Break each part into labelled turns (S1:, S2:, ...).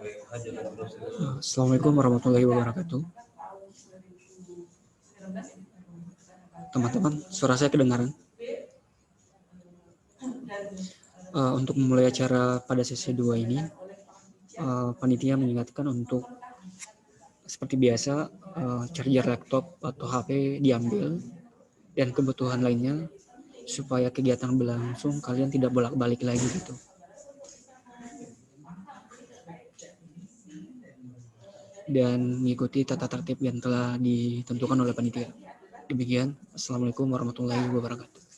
S1: Assalamualaikum warahmatullahi wabarakatuh. Teman-teman, suara saya kedengaran? Untuk memulai acara pada sesi 2 ini, panitia mengingatkan untuk seperti biasa charger laptop atau HP diambil dan kebutuhan lainnya supaya kegiatan berlangsung kalian tidak bolak-balik lagi gitu. Dan mengikuti tata tertib yang telah ditentukan oleh panitia. Demikian, Assalamualaikum warahmatullahi wabarakatuh.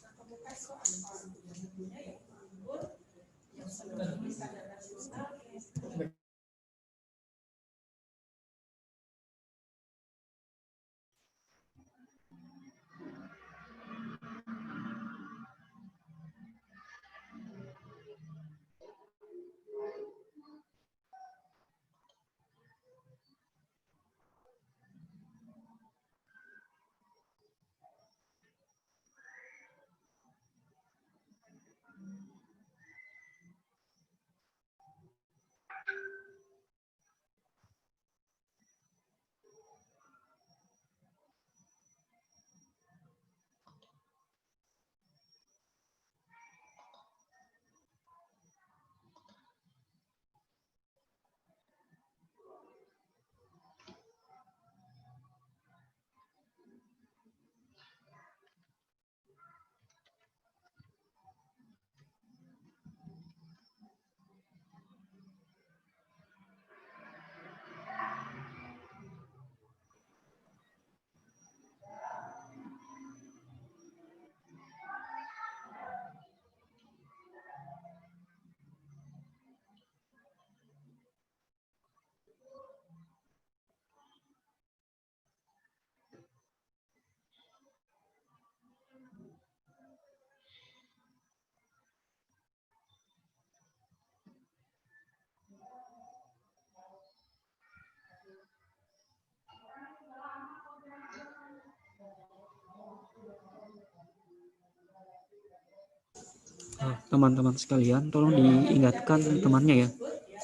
S1: Teman-teman sekalian, tolong diingatkan temannya ya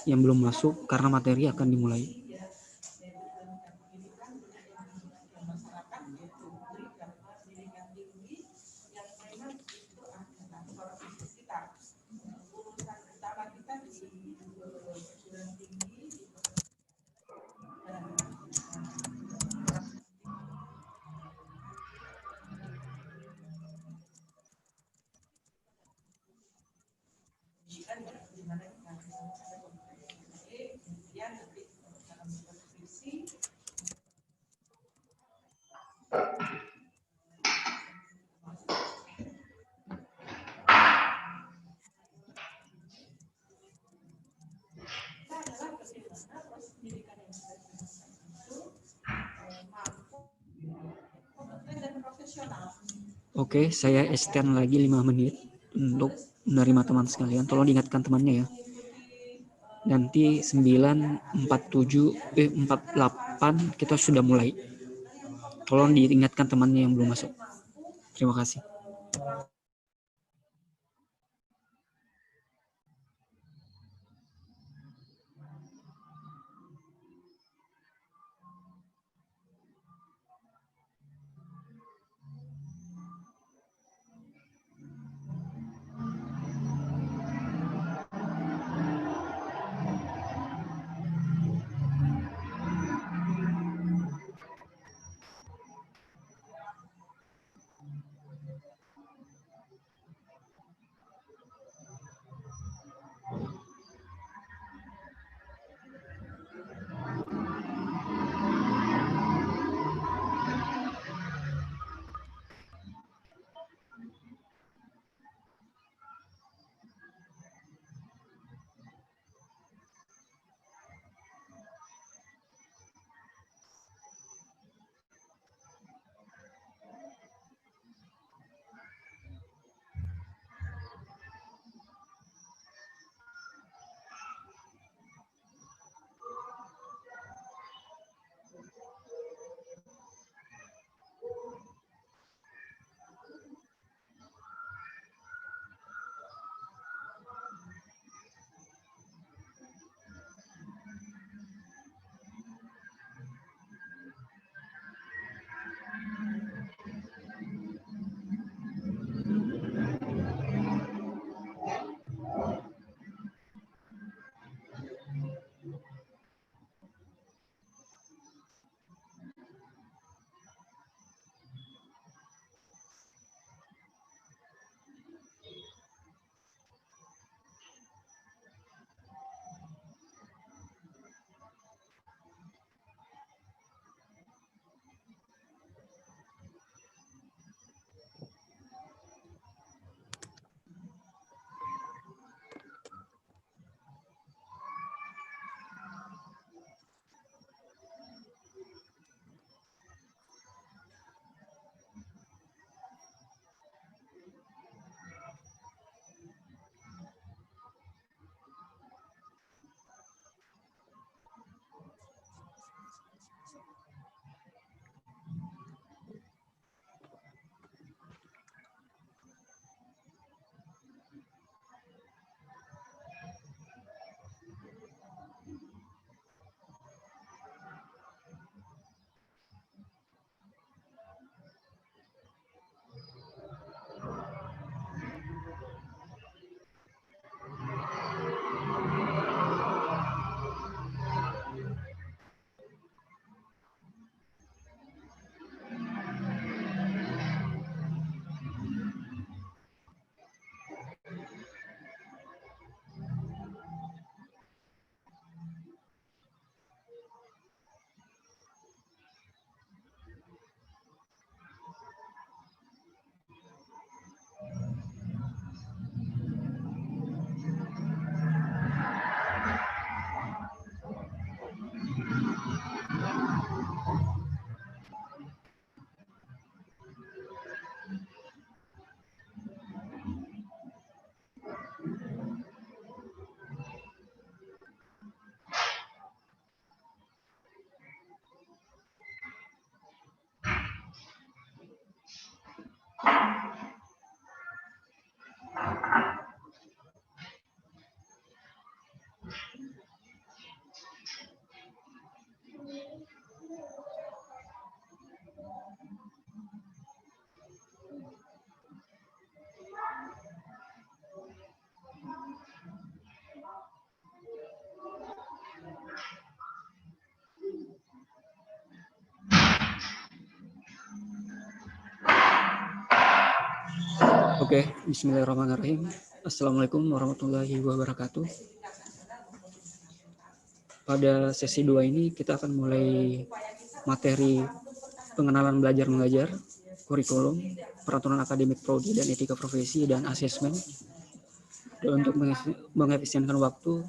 S1: yang belum masuk karena materi akan dimulai. Oke, saya extend lagi 5 menit untuk menerima teman sekalian. Tolong diingatkan temannya ya. Nanti 9:48 kita sudah mulai. Tolong diingatkan temannya yang belum masuk. Terima kasih. Oke, bismillahirrahmanirrahim. Assalamualaikum warahmatullahi wabarakatuh. Pada sesi 2 ini kita akan mulai materi pengenalan belajar mengajar, kurikulum, peraturan akademik prodi dan etika profesi dan asesmen. Dan untuk mengefisienkan waktu,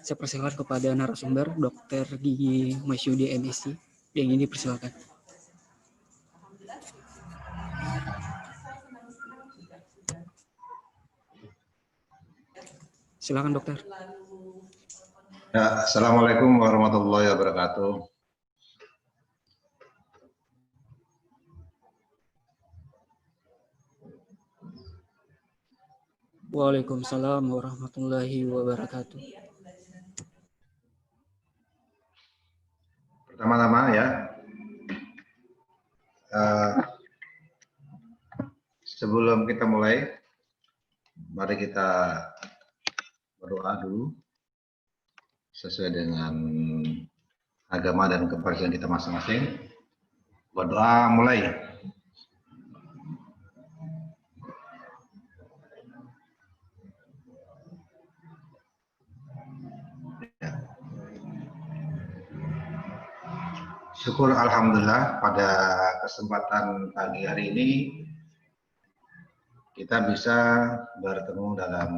S1: saya persilakan kepada narasumber Dr. Gigi Masyudi MSc. Yang ini persilakan. Silakan dokter.
S2: Ya, Assalamualaikum warahmatullahi wabarakatuh.
S1: Waalaikumsalam warahmatullahi wabarakatuh.
S2: Pertama-tama ya, sebelum kita mulai, mari kita berdoa dulu sesuai dengan agama dan kepercayaan kita masing-masing. Berdoa mulai. Syukur alhamdulillah pada kesempatan pagi hari ini kita bisa bertemu dalam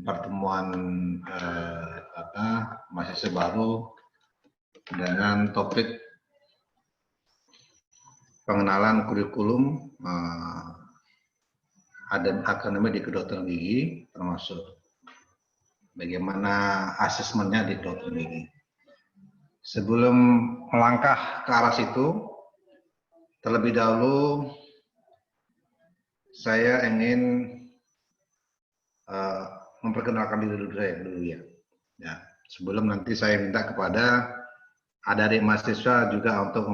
S2: pertemuan mahasiswa baru dengan topik pengenalan kurikulum akademi di kedokteran gigi, termasuk bagaimana asesmennya di kedokteran gigi. Sebelum melangkah ke arah situ, terlebih dahulu saya ingin memperkenalkan diri dulu ya. Sebelum nanti saya minta kepada adik-adik mahasiswa juga untuk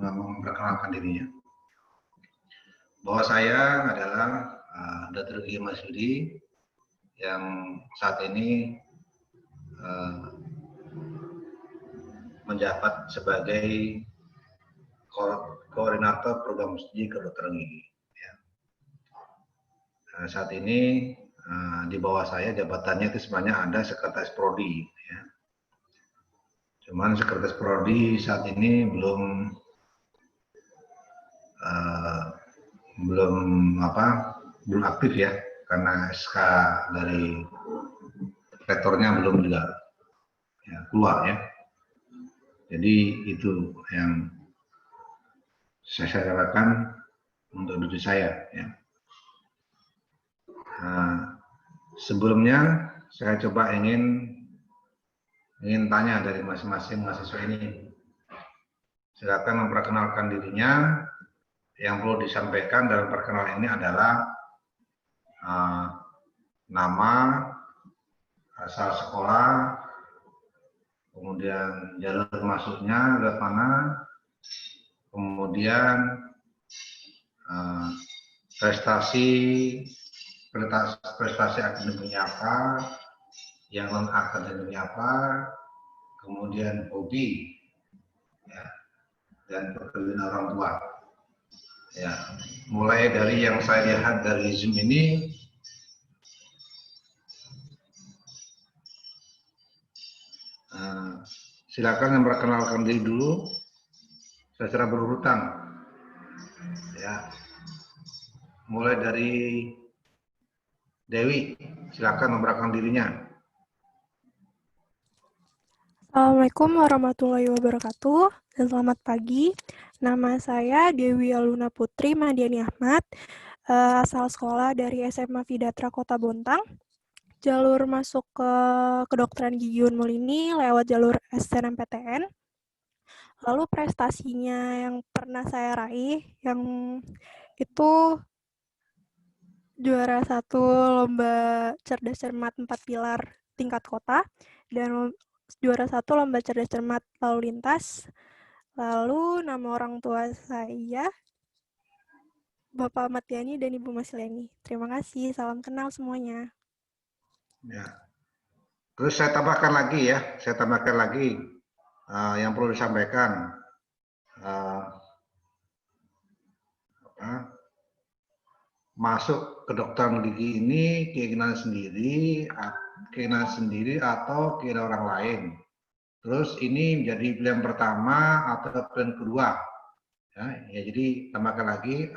S2: memperkenalkan dirinya. Bahwa saya adalah Dr. Gigi Masyudi yang saat ini menjabat sebagai koordinator program studi kedokteran gigi. Saat ini di bawah saya jabatannya itu sebenarnya ada sekretaris prodi. Ya. Cuman sekretaris prodi saat ini belum aktif ya, karena SK dari rektornya belum juga ya, keluar ya. Jadi itu yang saya katakan untuk diri saya. Ya. Sebelumnya saya coba ingin tanya dari masing-masing mahasiswa ini. Silakan memperkenalkan dirinya. Yang perlu disampaikan dalam perkenalan ini adalah nama, asal sekolah, kemudian jalur masuknya lewat mana, kemudian prestasi akademiknya apa, yang non akademiknya apa, kemudian hobi, ya, dan pekerjaan orang tua. Ya, mulai dari yang saya lihat dari Zoom ini, silakan memperkenalkan diri dulu secara berurutan. Ya, mulai dari Dewi, silakan memperkenalkan dirinya.
S3: Assalamualaikum warahmatullahi wabarakatuh dan selamat pagi. Nama saya Dewi Aluna Putri Madiani Ahmad, asal sekolah dari SMA Vidatra Kota Bontang. Jalur masuk ke kedokteran gigi Unmul ini lewat jalur SNMPTN. Lalu prestasinya yang pernah saya raih, yang itu juara 1 lomba cerdas cermat 4 pilar tingkat kota dan juara 1 lomba cerdas cermat lalu lintas. Lalu nama orang tua saya Bapak Ahmad Yani dan Ibu Masleni. Terima kasih, salam kenal semuanya.
S2: Ya. Terus saya tambahkan lagi yang perlu disampaikan. masuk ke kedokteran gigi ini keinginan sendiri atau keinginan orang lain. Terus ini menjadi pilihan pertama atau pilihan kedua. Ya, jadi tambahkan lagi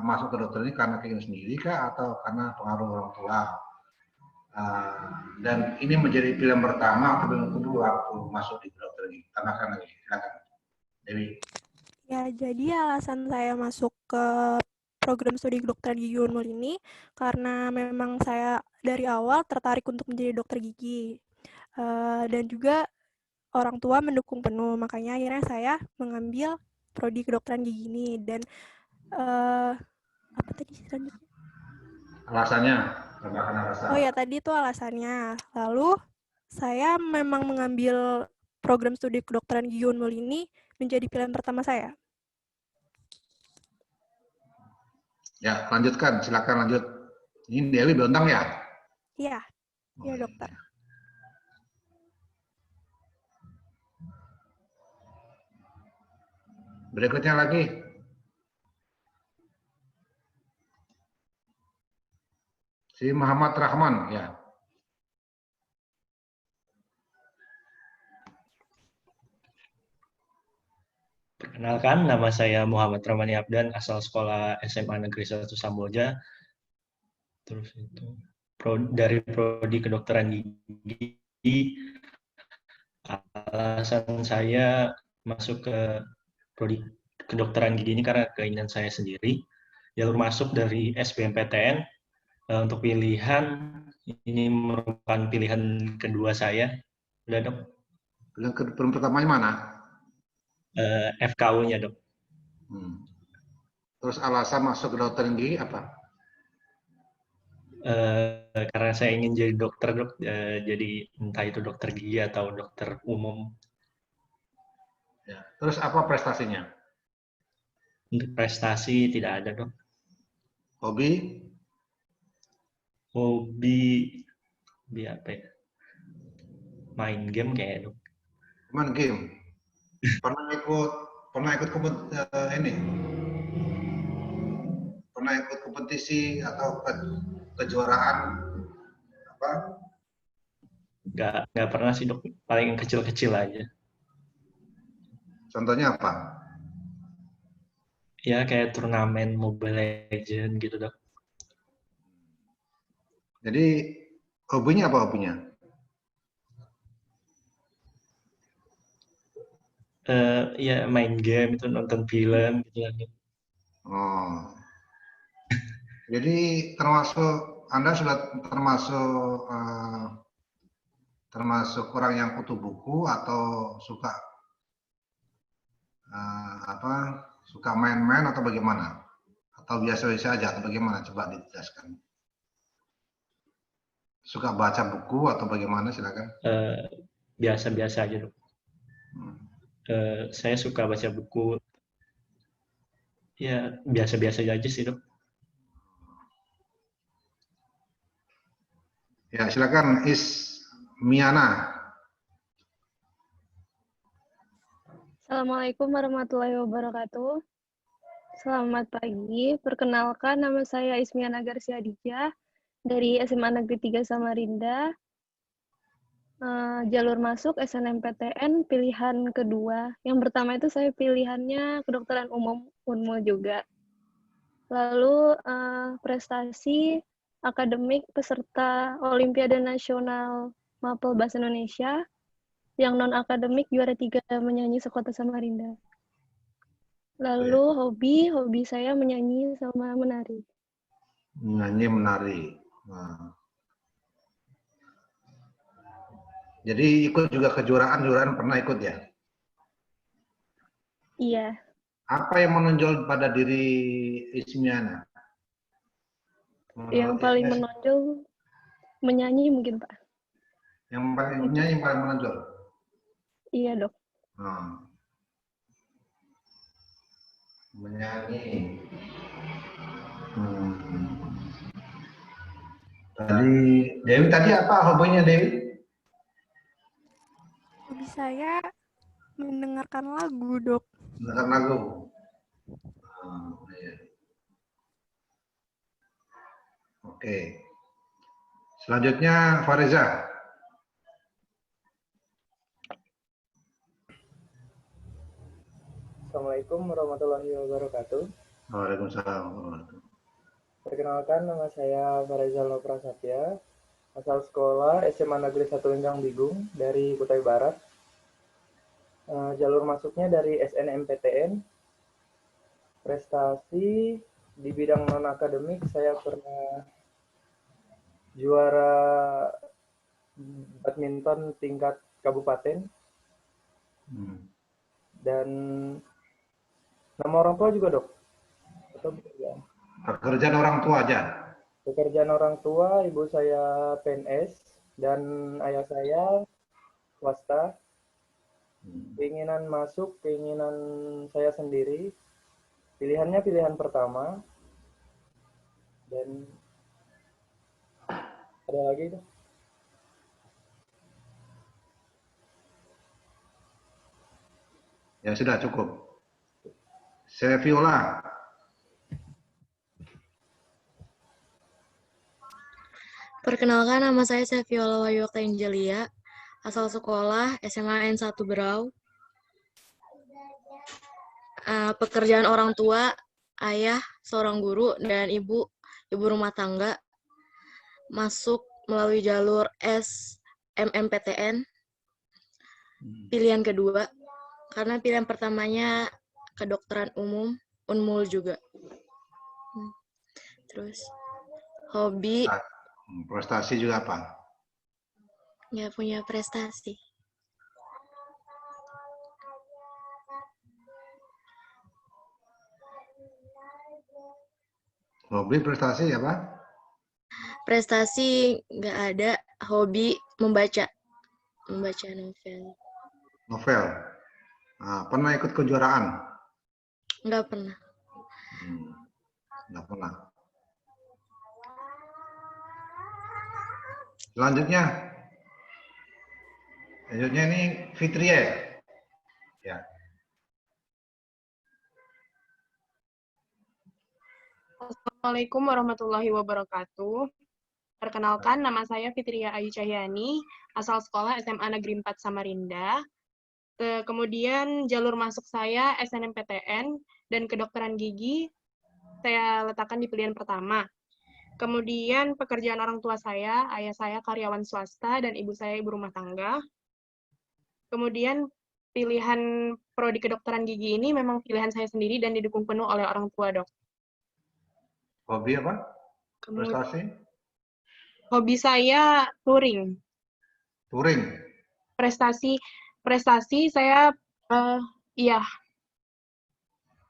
S2: masuk ke dokter ini karena keinginan sendiri kah atau karena pengaruh orang tua. Dan ini menjadi pilihan pertama atau pilihan kedua waktu masuk di dokter ini. Tambahkan lagi, silakan. Dewi.
S3: Ya, jadi alasan saya masuk ke program studi kedokteran gigi Unmul ini karena memang saya dari awal tertarik untuk menjadi dokter gigi. Dan juga orang tua mendukung penuh, makanya akhirnya saya mengambil prodi kedokteran gigi ini. Dan apa tadi selanjutnya?
S2: Alasannya, tambahkan alasan.
S3: Oh ya, tadi itu alasannya. Lalu saya memang mengambil program studi kedokteran gigi Unmul ini menjadi pilihan pertama saya.
S2: Ya, lanjutkan. Silakan lanjut. Ini Dewi Belontang ya?
S3: Iya, iya dokter.
S2: Berikutnya lagi. Si Muhammad Rahman, ya.
S4: Perkenalkan, nama saya Muhammad Ramani Abdan, asal sekolah SMA Negeri 1 Samboja. Terus itu dari prodi kedokteran gigi. Alasan saya masuk ke prodi kedokteran gigi ini karena keinginan saya sendiri. Jalur masuk dari SBMPTN untuk pilihan ini merupakan pilihan kedua saya. Udah dok.
S2: Pilihan pertamanya mana?
S4: FKU-nya dok.
S2: Terus alasan masuk ke kedokteran gigi apa?
S4: Karena saya ingin jadi dokter dok, jadi entah itu dokter gigi atau dokter umum.
S2: Ya. Terus apa prestasinya?
S4: Untuk prestasi tidak ada dok.
S2: Hobi?
S4: Hobi apa ya? Main game kayak dok.
S2: Main game? Pernah ikut ini? Pernah ikut kompetisi atau kejuaraan apa?
S4: Nggak pernah sih dok, paling kecil-kecil aja.
S2: Contohnya apa?
S4: Ya kayak turnamen Mobile Legends gitu dok.
S2: Jadi hobinya apa hobinya?
S4: Ya main game itu, nonton film gitu kan.
S2: Oh. Jadi Anda sudah termasuk orang yang kutu buku atau suka suka main-main atau bagaimana? Atau biasa-biasa aja atau bagaimana? Coba dijelaskan. Suka baca buku atau bagaimana? Silakan.
S4: Biasa-biasa aja dok. Saya suka baca buku. Ya biasa-biasa aja sih dok.
S2: Ya silakan Ismiana.
S5: Assalamualaikum warahmatullahi wabarakatuh. Selamat pagi. Perkenalkan, nama saya Ismiana Garcia Adija dari SMA Negeri 3 Samarinda. Jalur masuk SNMPTN pilihan kedua. Yang pertama itu saya pilihannya kedokteran umum Unmul juga. Lalu prestasi akademik peserta Olimpiade Nasional Mapel Bahasa Indonesia. Yang non-akademik juara 3 menyanyi sekota Samarinda. Lalu hobi saya menyanyi sama menari.
S2: Menyanyi, menari. Nah. Jadi ikut juga kejuaraan pernah ikut ya?
S5: Iya.
S2: Apa yang menonjol pada diri Ismiana?
S5: Yang paling menonjol menyanyi mungkin Pak.
S2: Yang paling menonjol?
S5: Iya dok.
S2: Menyanyi. Dewi tadi apa hobinya Dewi?
S3: Hobi saya mendengarkan lagu, dok.
S2: Mendengarkan lagu. Iya. Oke. Selanjutnya Fareza.
S6: Assalamualaikum warahmatullahi wabarakatuh.
S2: Waalaikumsalam.
S6: Perkenalkan, nama saya Farizal Noprasatya, asal sekolah SMA Negeri 1 Lenggang Bigung dari Kutai Barat. Jalur masuknya dari SNMPTN. Prestasi di bidang non-akademik, saya pernah juara badminton tingkat kabupaten. Dan nama orang tua juga, Dok? Atau pekerjaan?
S2: Pekerjaan orang tua aja.
S6: Pekerjaan orang tua, ibu saya PNS dan ayah saya swasta. Keinginan masuk, keinginan saya sendiri. Pilihannya pilihan pertama. Dan ada lagi tuh.
S2: Ya sudah cukup. Saya Viola.
S7: Perkenalkan, nama saya Seviola Wayu Angelia, asal sekolah SMA N1 Berau. Pekerjaan orang tua, ayah seorang guru dan ibu rumah tangga. Masuk melalui jalur SMMPTN. Pilihan kedua, karena pilihan pertamanya kedokteran umum, Unmul juga. Terus hobi.
S2: Prestasi juga apa?
S7: Nggak punya prestasi.
S2: Hobi prestasi apa?
S7: Prestasi nggak ada. Hobi membaca novel.
S2: Novel. Nah, pernah ikut kejuaraan?
S7: Nggak pernah.
S2: Nggak pernah. Selanjutnya ini Fitria. Ya.
S8: Assalamualaikum warahmatullahi wabarakatuh. Perkenalkan, nama saya Fitria Ayu Cahyani, asal sekolah SMA Negeri 4 Samarinda. Kemudian jalur masuk saya SNMPTN dan kedokteran gigi saya letakkan di pilihan pertama. Kemudian pekerjaan orang tua saya, ayah saya karyawan swasta dan ibu saya ibu rumah tangga. Kemudian pilihan prodi kedokteran gigi ini memang pilihan saya sendiri dan didukung penuh oleh orang tua, Dok.
S2: Hobi apa? Prestasi?
S8: Hobi saya touring.
S2: Touring.
S8: Prestasi saya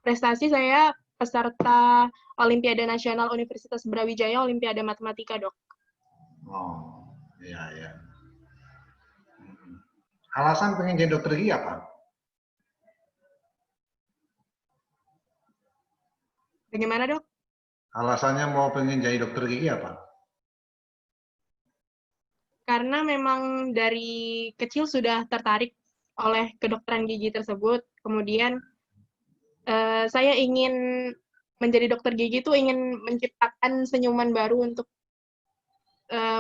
S8: prestasi saya peserta Olimpiade Nasional Universitas Brawijaya Olimpiade Matematika, Dok.
S2: Oh, iya ya. Alasan pengen jadi dokter gigi apa?
S8: Bagaimana, Dok?
S2: Alasannya mau pengen jadi dokter gigi apa?
S8: Karena memang dari kecil sudah tertarik oleh kedokteran gigi tersebut. Kemudian saya ingin menjadi dokter gigi itu ingin menciptakan senyuman baru untuk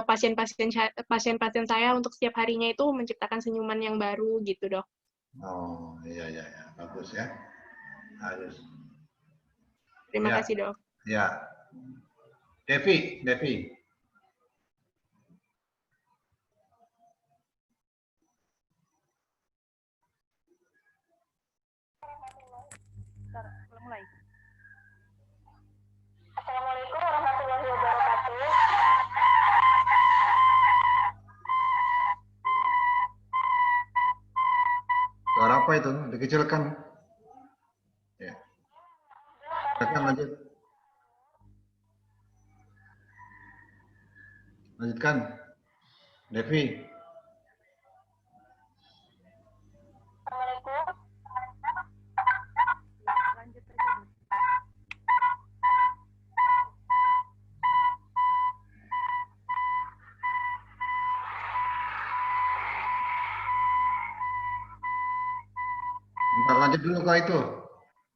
S8: pasien-pasien saya untuk setiap harinya itu menciptakan senyuman yang baru gitu, Dok.
S2: Oh, iya ya, bagus ya. Harus.
S8: Terima kasih, Dok.
S2: Ya. Devi.
S9: Mulai. Assalamualaikum warahmatullahi wabarakatuh.
S2: Suara apa itu? Dikecilkan. Ya. Lanjut. Lanjutkan. Devi.
S9: Assalamualaikum.
S8: Lanjut aja.
S2: Bentar, lanjut dulu ke itu.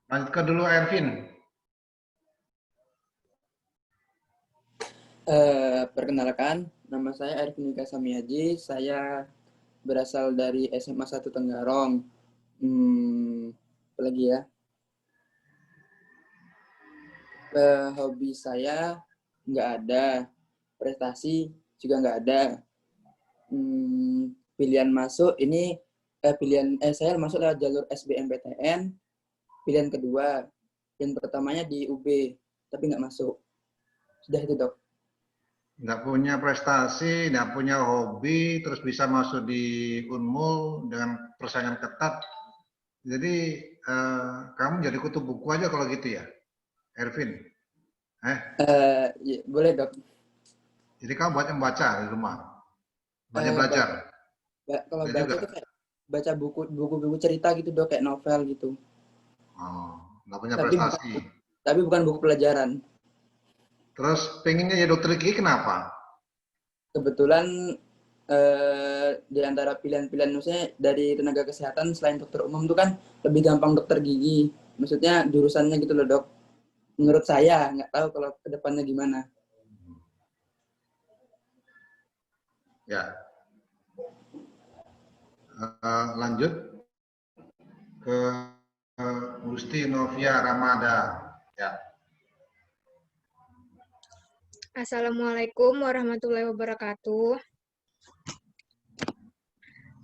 S2: Lanjutkan dulu Ervin.
S10: Perkenalkan, nama saya Arifin Nika Samiaji. Saya berasal dari SMA 1 Tenggarong. Apa lagi ya? Hobi saya nggak ada, prestasi juga nggak ada. Pilihan masuk ini saya masuk lewat jalur SBMPTN. Pilihan kedua, pilihan pertamanya di UB, tapi nggak masuk. Sudah itu, Dok.
S2: Nggak punya prestasi, nggak punya hobi, terus bisa masuk di Unmul dengan persaingan ketat. Jadi kamu jadi kutu buku aja kalau gitu ya, Ervin?
S10: Ya, boleh, Dok.
S2: Jadi kamu banyak membaca di rumah, banyak belajar.
S10: Kalau baca itu kayak baca buku-buku cerita gitu, Dok, kayak novel gitu.
S2: Oh, nggak punya prestasi.
S10: Tapi bukan buku pelajaran.
S2: Terus pengennya jadi dokter gigi kenapa?
S10: Kebetulan di antara pilihan-pilihan maksudnya dari tenaga kesehatan selain dokter umum itu kan lebih gampang dokter gigi. Maksudnya jurusannya gitu loh, Dok. Menurut saya, nggak tahu kalau ke depannya gimana.
S2: Ya. Lanjut ke Gusti Novia Ramada. Ya.
S11: Assalamualaikum warahmatullahi wabarakatuh.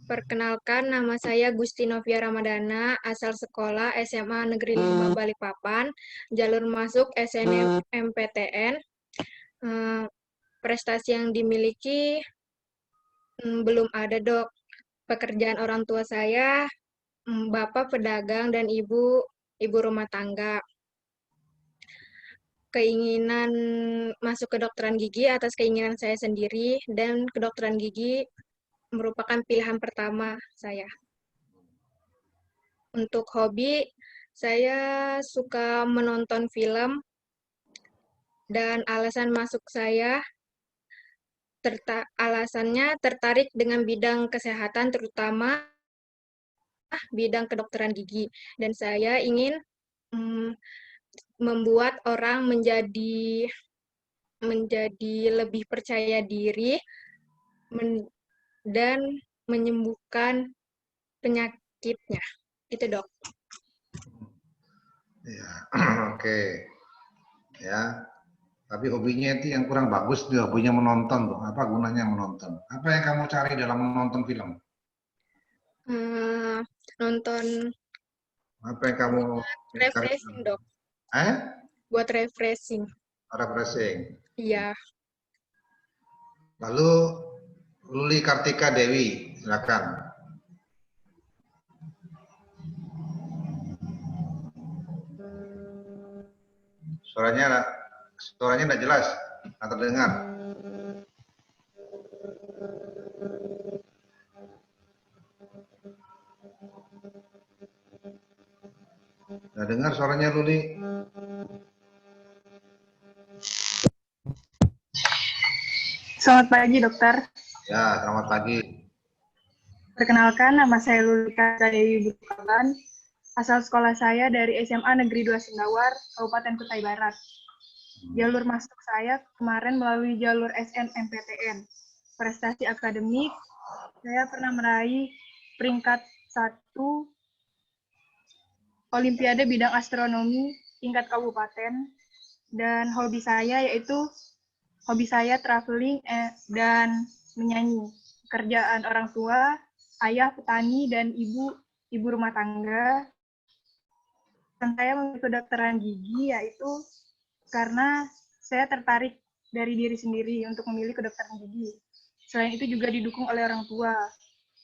S11: Perkenalkan, nama saya Gusti Novia Ramadana, asal sekolah SMA Negeri 5 Balikpapan, jalur masuk SNMPTN. Prestasi yang dimiliki belum ada, Dok. Pekerjaan orang tua saya, bapak pedagang dan ibu rumah tangga. Keinginan masuk kedokteran gigi atas keinginan saya sendiri, dan kedokteran gigi merupakan pilihan pertama saya. Untuk hobi, saya suka menonton film, dan alasan masuk saya, alasannya tertarik dengan bidang kesehatan, terutama bidang kedokteran gigi. Dan saya ingin membuat orang menjadi lebih percaya diri dan menyembuhkan penyakitnya. Itu, Dok.
S2: Ya, oke. Ya. Tapi hobinya itu yang kurang bagus, dia hobinya menonton tuh. Apa gunanya menonton? Apa yang kamu cari dalam menonton film?
S11: Nonton.
S2: Apa yang kamu
S11: refreshing, Dok. Buat refreshing.
S2: Refreshing.
S11: Iya.
S2: Lalu Luli Kartika Dewi, silakan. Suaranya tidak jelas, tidak terdengar. Tidak dengar suaranya, Luli.
S12: Selamat pagi, Dokter.
S2: Ya, selamat pagi.
S12: Perkenalkan, nama saya Luli Kartika Dewi Bukalan. Asal sekolah saya dari SMA Negeri 2 Sendawar, Kabupaten Kutai Barat. Jalur masuk saya kemarin melalui jalur SNMPTN. Prestasi akademik, saya pernah meraih peringkat 1 Olimpiade bidang astronomi tingkat kabupaten. Dan hobi saya traveling dan menyanyi. Pekerjaan orang tua, ayah petani dan ibu rumah tangga. Dan saya memilih kedokteran gigi yaitu karena saya tertarik dari diri sendiri untuk memilih kedokteran gigi. Selain itu juga didukung oleh orang tua.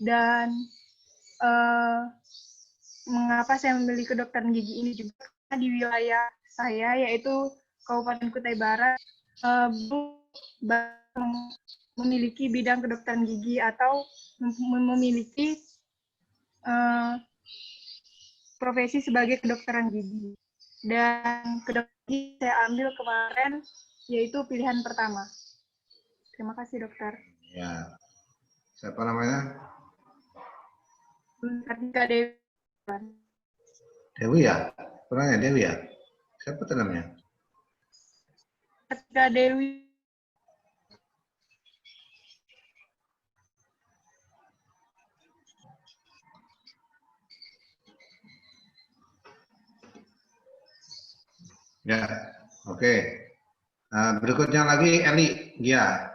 S12: Dan mengapa saya memilih kedokteran gigi ini juga karena di wilayah saya yaitu Kabupaten Kutai Barat memiliki bidang kedokteran gigi atau memiliki profesi sebagai kedokteran gigi. Dan kedokteran gigi saya ambil kemarin yaitu pilihan pertama. Terima kasih, Dokter.
S2: Ya. Siapa namanya?
S12: Kartika Dewi.
S2: Dewi ya? Pernahnya Dewi ya? Siapa itu namanya?
S12: Kartika Dewi.
S2: Ya, oke. Berikutnya lagi Eli, Gia.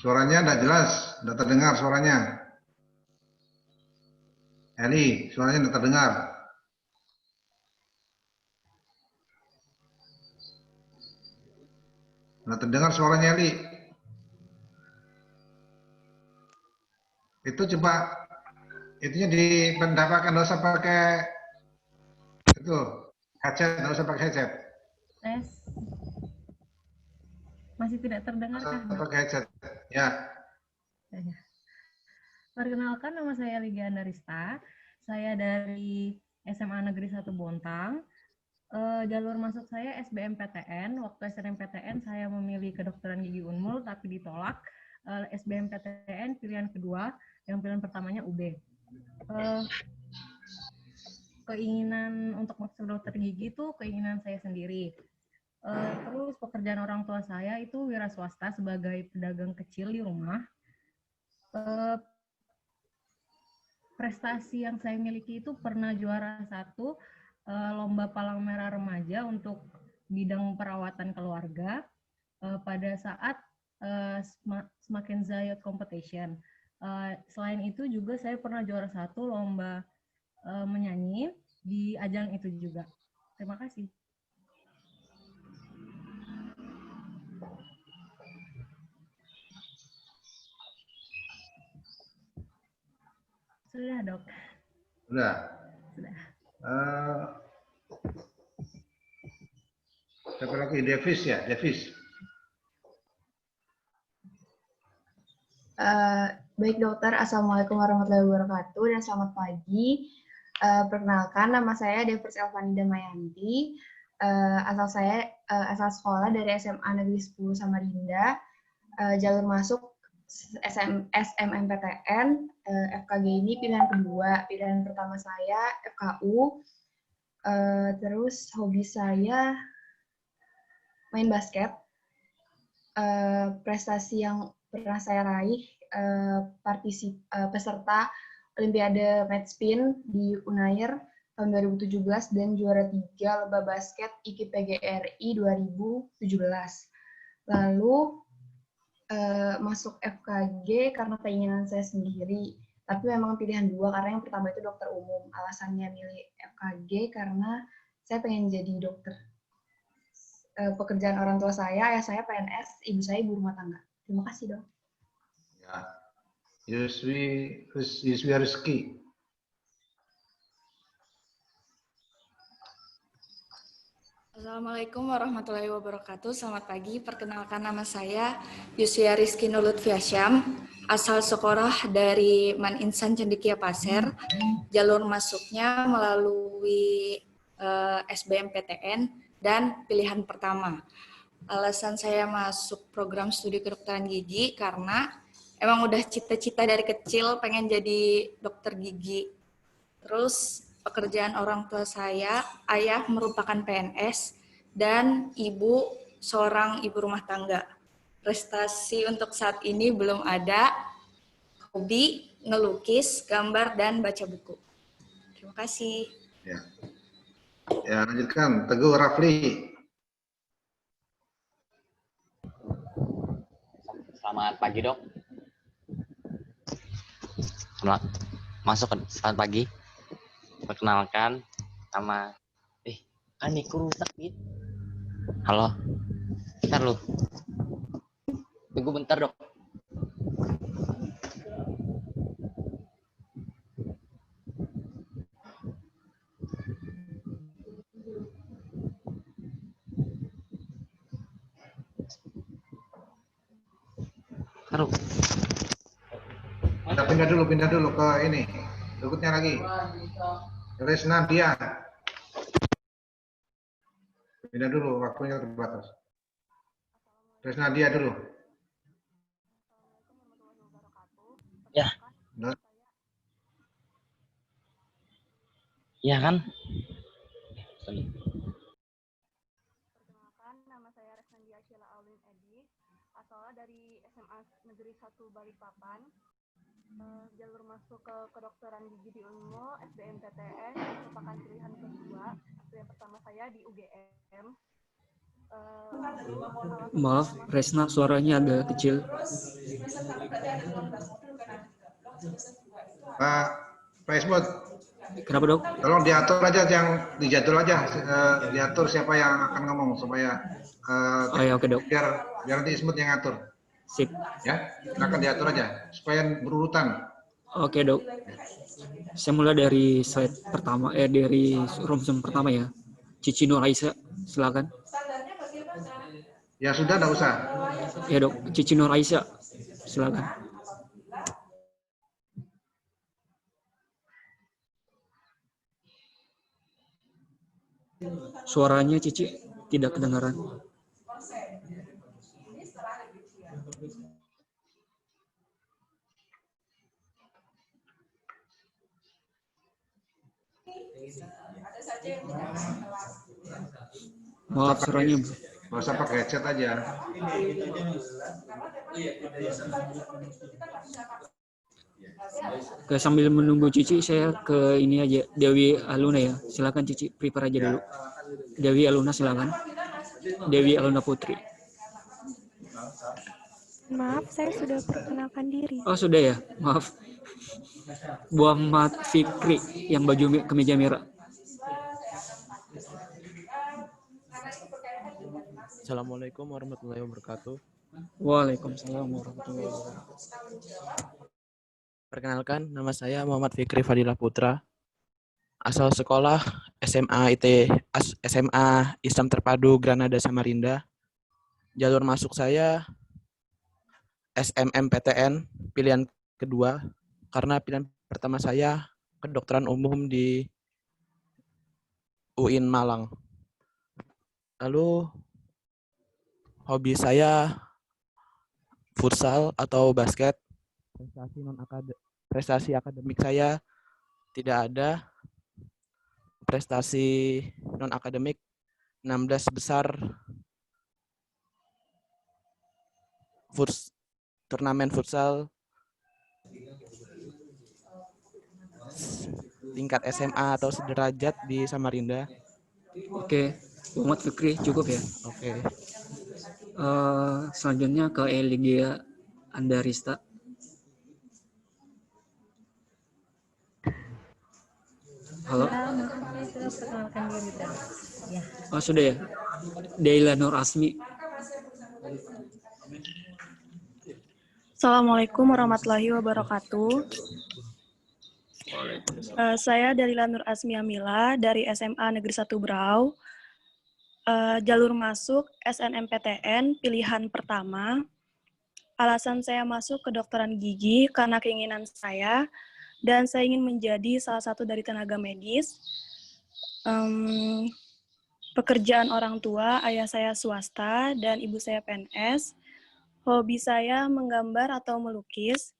S2: Suaranya tidak jelas, tidak terdengar suaranya. Eli, suaranya tidak terdengar. Tidak terdengar suaranya Eli. Itu coba, itunya dipendapatkan, nggak usah pakai itu headset, nggak usah pakai headset.
S13: Tes. Masih tidak terdengar kah?
S2: Pakai headset, ya.
S13: Perkenalkan, nama saya Ligia Andarista. Saya dari SMA Negeri 1 Bontang. Jalur masuk saya SBMPTN. Waktu SNMPTN saya memilih kedokteran gigi Unmul, tapi ditolak. SBMPTN pilihan kedua, yang pilihan pertamanya UB. Keinginan untuk masuk dokter gigi itu keinginan saya sendiri. Terus pekerjaan orang tua saya itu wira swasta sebagai pedagang kecil di rumah. Prestasi yang saya miliki itu pernah juara 1 lomba palang merah remaja untuk bidang perawatan keluarga pada saat Semakin Zayat Competition. Selain itu juga saya pernah juara 1 lomba menyanyi di ajang itu juga. Terima kasih. Sudah, Dok.
S2: Sudah.
S13: Sudah.
S2: Siapa lagi? Davis ya, Davis.
S14: Baik dokter, Assalamualaikum warahmatullahi wabarakatuh dan selamat pagi. Perkenalkan, nama saya Davis Elvani Damayanti. Asal sekolah dari SMA Negeri 10 Samarinda. Jalur masuk SMMPTN, FKG ini pilihan kedua. Pilihan pertama saya FKU. Terus hobi saya main basket. Prestasi yang pernah saya raih peserta Olimpiade Match Spin di Unair tahun 2017 dan juara 3 lomba basket IKIPGRI 2017. Lalu masuk FKG karena keinginan saya sendiri, tapi memang pilihan 2 karena yang pertama itu dokter umum. Alasannya milih FKG karena saya pengen jadi dokter. Pekerjaan orang tua saya, ayah saya PNS, ibu saya ibu rumah tangga. Terima kasih, Dok.
S2: Ya. Yuswi Rizky.
S15: Assalamualaikum warahmatullahi wabarakatuh. Selamat pagi. Perkenalkan, nama saya Yusya Rizky Nulutfi Hasyam, asal sekolah dari Man Insan Cendekia Pasir. Jalur masuknya melalui SBMPTN dan pilihan pertama. Alasan saya masuk program studi kedokteran gigi karena emang udah cita-cita dari kecil pengen jadi dokter gigi. Terus pekerjaan orang tua saya, ayah merupakan PNS dan ibu seorang ibu rumah tangga. Prestasi untuk saat ini belum ada. Hobi ngelukis, gambar, dan baca buku. Terima kasih.
S2: Ya, lanjutkan. Teguh Rafli.
S16: Selamat pagi, Dok. Selamat pagi. Perkenalkan, nama kan Niku rusak, Bit. Halo. Bentar lu. Tunggu bentar, Dok. Taruh.
S2: Kita pindah dulu ke ini. Berikutnya lagi. Resna Dia. Pindah dulu, waktunya terbatas. Resna Dia dulu.
S16: Ya. Iya kan?
S17: Perkenalkan, nama saya Resnandia Sheila Aulin Edi, asalnya dari SMA Negeri 1 Balikpapan.
S8: jalur masuk ke kedokteran gigi di Unmu, SBMPTN, merupakan pilihan kedua. Pilihan pertama saya di UGM.
S1: Maaf, Resna, suaranya agak kecil.
S2: Pak Ismut.
S1: Kenapa, Dok?
S2: Tolong diatur aja, yang dijadwal aja, diatur siapa yang akan ngomong supaya
S1: ya, oke, Dok.
S2: biar nanti Ismut yang ngatur.
S1: Sip.
S2: Ya, silakan diatur aja supaya berurutan.
S1: Oke, Dok. Saya mulai dari slide pertama, dari ronsen pertama ya. Cici Nur Aisyah, silakan.
S2: Ya sudah, enggak usah.
S1: Ya, Dok. Cici Nur Aisyah, silakan. Suaranya Cici tidak kedengaran. Maaf, suaranya.
S2: Nggak usah pakai headset aja.
S1: Oke, sambil menunggu Cici, saya ke ini aja, Dewi Aluna ya. Silakan Cici, prepare aja dulu. Dewi Aluna, silakan. Dewi Aluna Putri.
S3: Maaf, saya sudah perkenalkan diri.
S1: Oh, sudah ya? Maaf. Muhammad Fikri yang baju kemeja merah.
S17: Assalamualaikum warahmatullahi wabarakatuh.
S1: Waalaikumsalam warahmatullahi wabarakatuh.
S17: Perkenalkan, nama saya Muhammad Fikri Fadilah Putra. Asal sekolah SMA Islam Terpadu Granada Samarinda. Jalur masuk saya SMMPTN, pilihan kedua, karena pilihan pertama saya kedokteran umum di UIN Malang. Lalu hobi saya futsal atau basket. Prestasi akademik saya tidak ada. Prestasi non akademik 16 besar turnamen futsal tingkat SMA atau sederajat di Samarinda.
S1: Oke, Muhammad Fikri cukup ya.
S17: Oke.
S1: Selanjutnya ke Eligia Andarista. Halo. Oh, sudah ya. Deila Nur Asmi.
S18: Assalamualaikum warahmatullahi wabarakatuh. Saya Deila Nur Asmi Amila dari SMA Negeri 1 Brau. Jalur masuk SNMPTN pilihan pertama. Alasan saya masuk kedokteran gigi karena keinginan saya dan saya ingin menjadi salah satu dari tenaga medis. Pekerjaan orang tua, ayah saya swasta dan ibu saya PNS. Hobi saya menggambar atau melukis.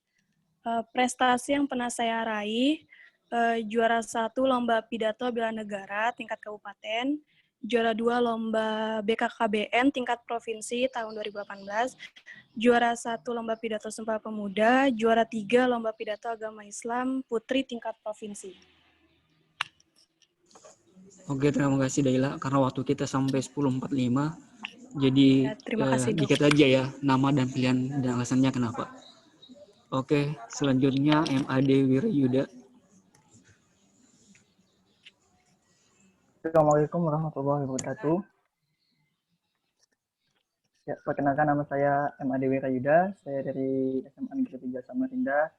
S18: Prestasi yang pernah saya raih, juara 1 lomba pidato bela negara tingkat kabupaten, juara 2 lomba BKKBN tingkat provinsi tahun 2018, juara 1 lomba pidato Sumpah Pemuda, juara 3 lomba pidato agama Islam putri tingkat provinsi.
S1: Oke, terima kasih Daila. Karena waktu kita sampai 10.45, jadi
S18: terima kasih, Dok.
S1: dikit aja ya nama dan pilihan dan alasannya kenapa. Oke, selanjutnya MAD Wirayuda.
S6: Assalamualaikum warahmatullahi wabarakatuh. Ya, perkenalkan nama saya MAD Wirayuda, saya dari SMA Negeri 3 Samarinda.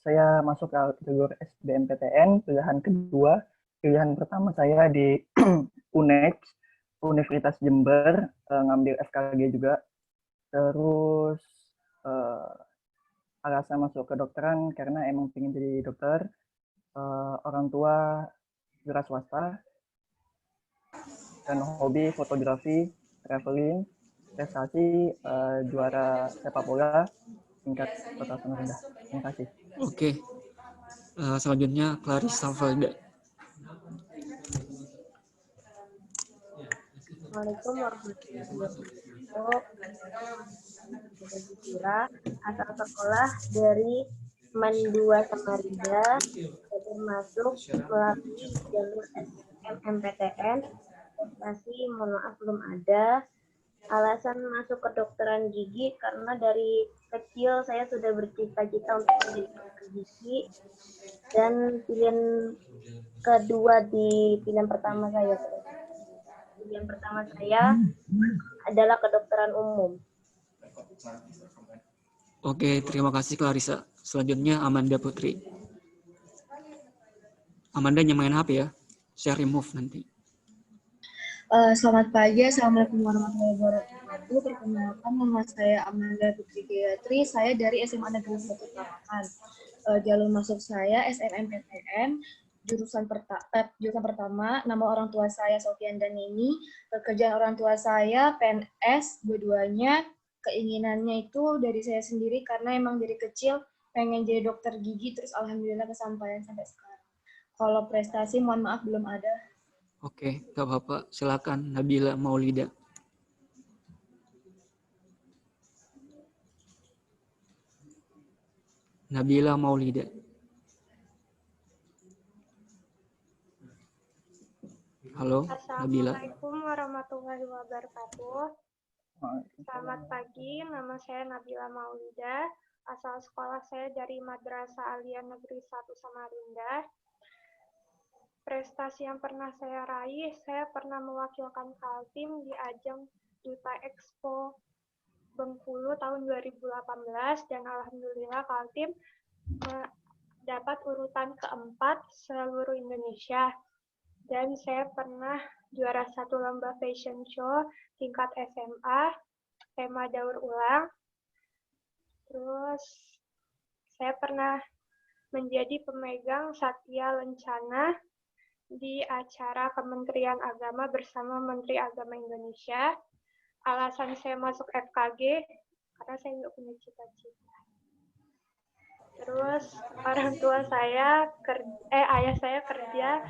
S6: Saya masuk ke jalur SBMPTN, pilihan kedua. Pilihan pertama saya di UNEX, Universitas Jember, ngambil FKG juga. Terus alasan masuk ke kedokteran karena emang pengen jadi dokter. Orang tua wira swasta, dan hobi fotografi, traveling, prestasi juara sepak bola tingkat kota Samarinda. Terima kasih.
S1: Oke, selanjutnya Clarissa Valda.
S19: Assalamualaikum warahmatullahi wabarakatuh. Sukira, asal sekolah dari MAN 2 Samarinda, masuk melalui jalur SNMPTN. Prestasi mohon maaf belum ada. Alasan masuk kedokteran gigi karena dari kecil saya sudah bercita-cita untuk menjadi dokter gigi, dan pilihan kedua di pilihan pertama saya. Pilihan pertama saya adalah kedokteran umum.
S1: Oke, terima kasih Clarissa. Selanjutnya Amanda Putri. Amanda nyamain HP ya. Saya remove nanti.
S14: Selamat pagi, Assalamualaikum warahmatullahi wabarakatuh. Perkenalkan, nama saya Amanda Putri Gayatri. Saya dari SMA Negeri 1 Tarakan. Jalur masuk saya SNMPTN. Jurusan pertama, nama orang tua saya Sofian Danini. Pekerjaan orang tua saya PNS, dua-duanya. Keinginannya itu dari saya sendiri karena emang dari kecil pengen jadi dokter gigi, terus alhamdulillah kesampaian sampai sekarang. Kalau prestasi, mohon maaf belum ada.
S1: Oke, gak apa-apa. Silakan Nabila Maulida. Nabila Maulida. Halo, Nabila.
S9: Assalamualaikum warahmatullahi wabarakatuh. Selamat pagi, nama saya Nabila Maulida. Asal sekolah saya dari Madrasah Aliyah Negeri 1 Samarinda. Prestasi yang pernah saya raih, saya pernah mewakilkan Kaltim di ajang Duta Expo Bengkulu tahun 2018, dan alhamdulillah Kaltim dapat urutan keempat seluruh Indonesia. Dan saya pernah juara 1 lomba fashion show tingkat SMA, tema daur ulang. Terus saya pernah menjadi pemegang Satya Lencana di acara Kementerian Agama bersama Menteri Agama Indonesia. Alasan saya masuk FKG karena saya nggak punya cita-cita. Terus orang tua saya, ayah saya kerja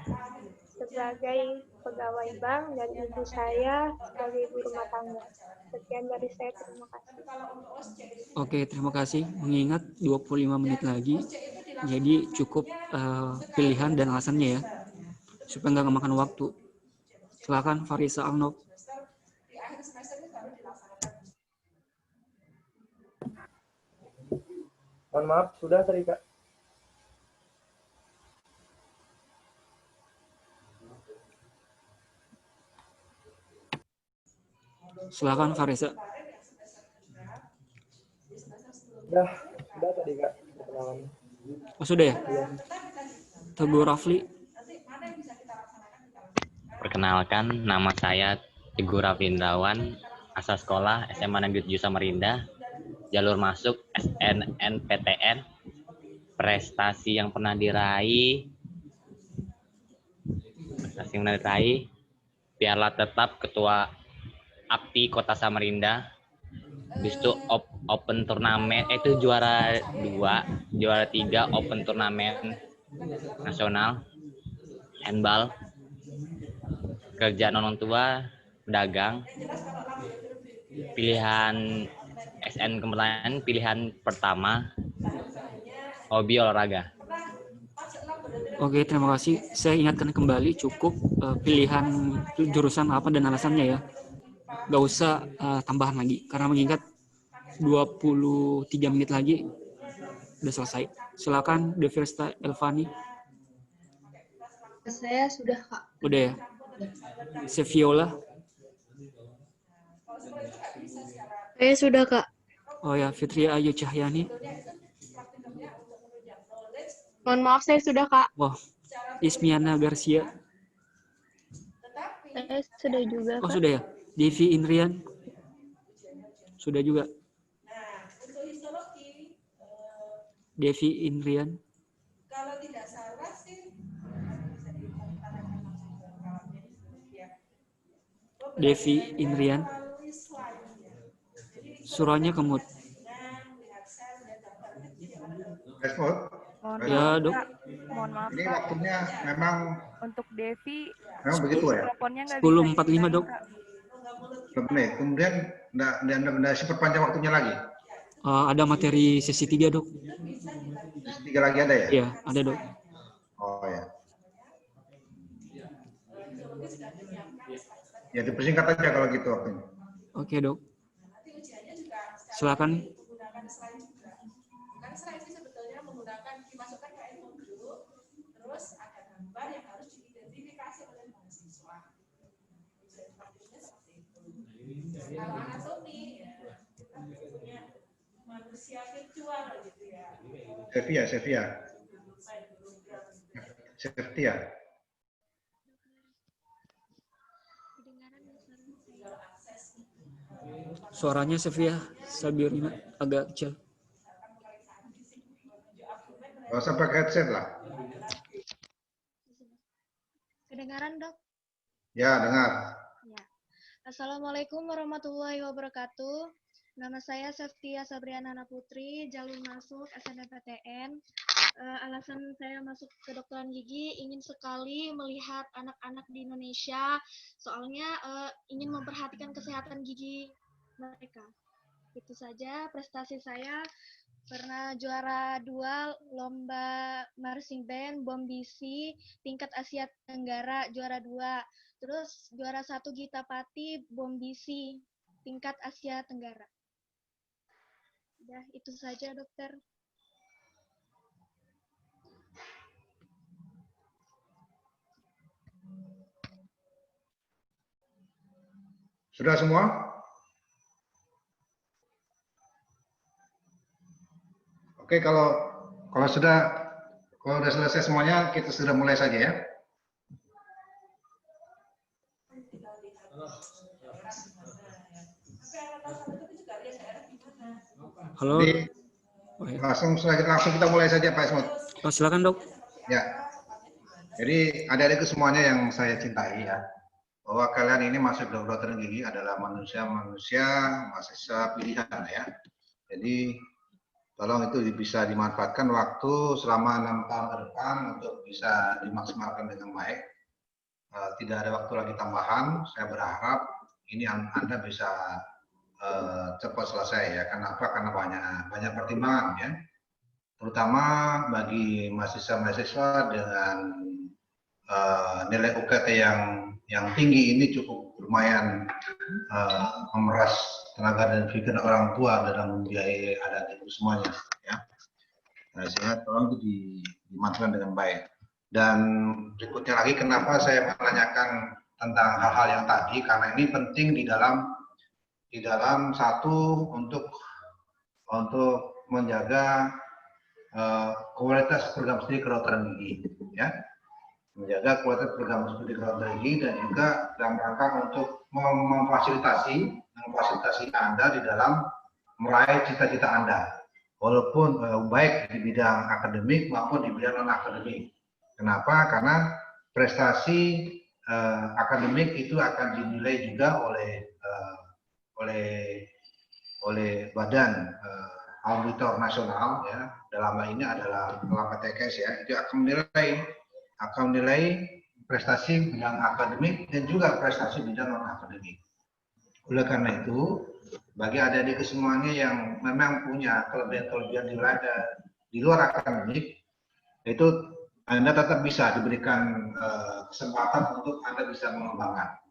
S9: sebagai pegawai bank dan ibu saya sebagai ibu rumah tangga. Sekian dari saya, terima kasih.
S1: Oke, terima kasih. Mengingat 25 menit lagi, jadi cukup pilihan dan alasannya ya, supaya nggak memakan waktu. Silakan Farisa Alnov.
S6: Mohon maaf, sudah tadi Kak.
S1: Silakan Farisa.
S6: Sudah tadi Kak.
S1: Oh, sudah ya? Teguh Rafli.
S16: Perkenalkan, nama saya Teguh Raflindawan, asal sekolah SMA Negeri 7 Samarinda, jalur masuk SNMPTN. Prestasi yang pernah diraih, piala tetap Ketua API Kota Samarinda. Habis itu open turnamen, itu juara 2, juara 3 open turnamen nasional handball. Kerjaan orang tua pedagang. Pilihan SN kemarin pilihan pertama hobi olahraga.
S1: Oke, terima kasih. Saya ingatkan kembali cukup pilihan jurusan apa dan alasannya ya. Gak usah tambahan lagi karena mengingat 23 menit lagi udah selesai. Silakan Devirsta Elvani.
S14: Saya sudah, Kak.
S1: Udah ya. Seviola.
S7: Saya sudah, Kak.
S1: Oh ya, Fitria Ayu Cahyani.
S8: Mohon maaf, saya sudah, Kak.
S1: Wah, Ismiana Garcia.
S5: Saya sudah juga,
S1: Oh,
S5: Kak.
S1: sudah ya. Devi Indrian. Sudah juga. Devi Indrian.
S20: Kalau tidak salah sih
S1: Devi Indrian. Suranya Kemut.
S2: Respon?
S1: Ya, Dok.
S9: Mohon maaf,
S2: Ini
S9: Kak.
S2: waktunya memang
S9: Untuk Devi,
S2: begitu ya?
S9: teleponnya nggak
S1: 10.45,
S9: bisa
S1: Dok.
S9: Kak.
S2: menit. Kemudian nggak perpanjang waktunya lagi.
S1: Ada materi sesi 3, Dok.
S2: Sesi 3 lagi ada ya?
S1: Iya, ada, Dok.
S2: Oh ya. Ya dipersingkat aja kalau gitu waktunya.
S1: Oke, Dok. Silakan.
S20: Kan selain itu sebetulnya dimasukkan ke modul, terus ada gambar yang harus diidentifikasi oleh mahasiswa. Sepertinya seperti itu. Kalau anatomi, ya, kita punya manusia virtual gitu ya.
S2: Sevia.
S1: Suaranya Sevia Sabirina agak kecil.
S2: Nggak usah pakai headset lah.
S21: Kedengaran, Dok?
S2: Ya, dengar.
S21: Ya. Assalamualaikum warahmatullahi wabarakatuh. Nama saya Sevia Sabriana Putri, jalur masuk SNMPTN. Alasan saya masuk kedokteran gigi ingin sekali melihat anak-anak di Indonesia, soalnya ingin memperhatikan kesehatan gigi mereka. Itu saja prestasi saya. Pernah juara 2 lomba marching band BOM BC tingkat Asia Tenggara juara 2. Terus juara 1 Gita Pati BOM BC tingkat Asia Tenggara. Udah, itu saja, Dokter.
S2: Sudah semua? Oke, kalau sudah selesai semuanya, kita sudah mulai saja ya.
S1: Halo.
S2: Jadi, langsung kita mulai saja Pak Ismut.
S1: Oh, silakan, Dok.
S2: Ya. Jadi adik-adikku semuanya yang saya cintai ya, bahwa kalian ini masuk kedokteran gigi adalah mahasiswa pilihan ya. Jadi tolong itu bisa dimanfaatkan waktu selama 6 tahun ke depan untuk bisa dimaksimalkan dengan baik. Tidak ada waktu lagi tambahan. Saya berharap ini Anda bisa cepat selesai ya. Kenapa? Karena banyak pertimbangan ya. Terutama bagi mahasiswa-mahasiswa dengan nilai UKT yang tinggi ini cukup lumayan memeras tenaga dan pikiran orang tua dalam membiayai anak itu semuanya ya. Nah, sehingga tolong itu dimanfaatkan dengan baik. Dan berikutnya lagi kenapa saya menanyakan tentang hal-hal yang tadi, karena ini penting di dalam satu untuk menjaga kualitas program studi kedokteran gigi ya. Menjaga kualitas program studi kedokteran gigi dan juga dalam rangka untuk memfasilitasi Anda di dalam meraih cita-cita Anda, walaupun baik di bidang akademik maupun di bidang non akademik. Kenapa? Karena prestasi akademik itu akan dinilai juga oleh badan auditor nasional ya. Dalam hal ini adalah LKTKS ya. Itu akan menilai prestasi bidang akademik dan juga prestasi bidang non akademik. Oleh karena itu, bagi adik-adik semuanya yang memang punya kelebihan-kelebihan di luar akademik, itu Anda tetap bisa diberikan kesempatan untuk Anda bisa mengembangkan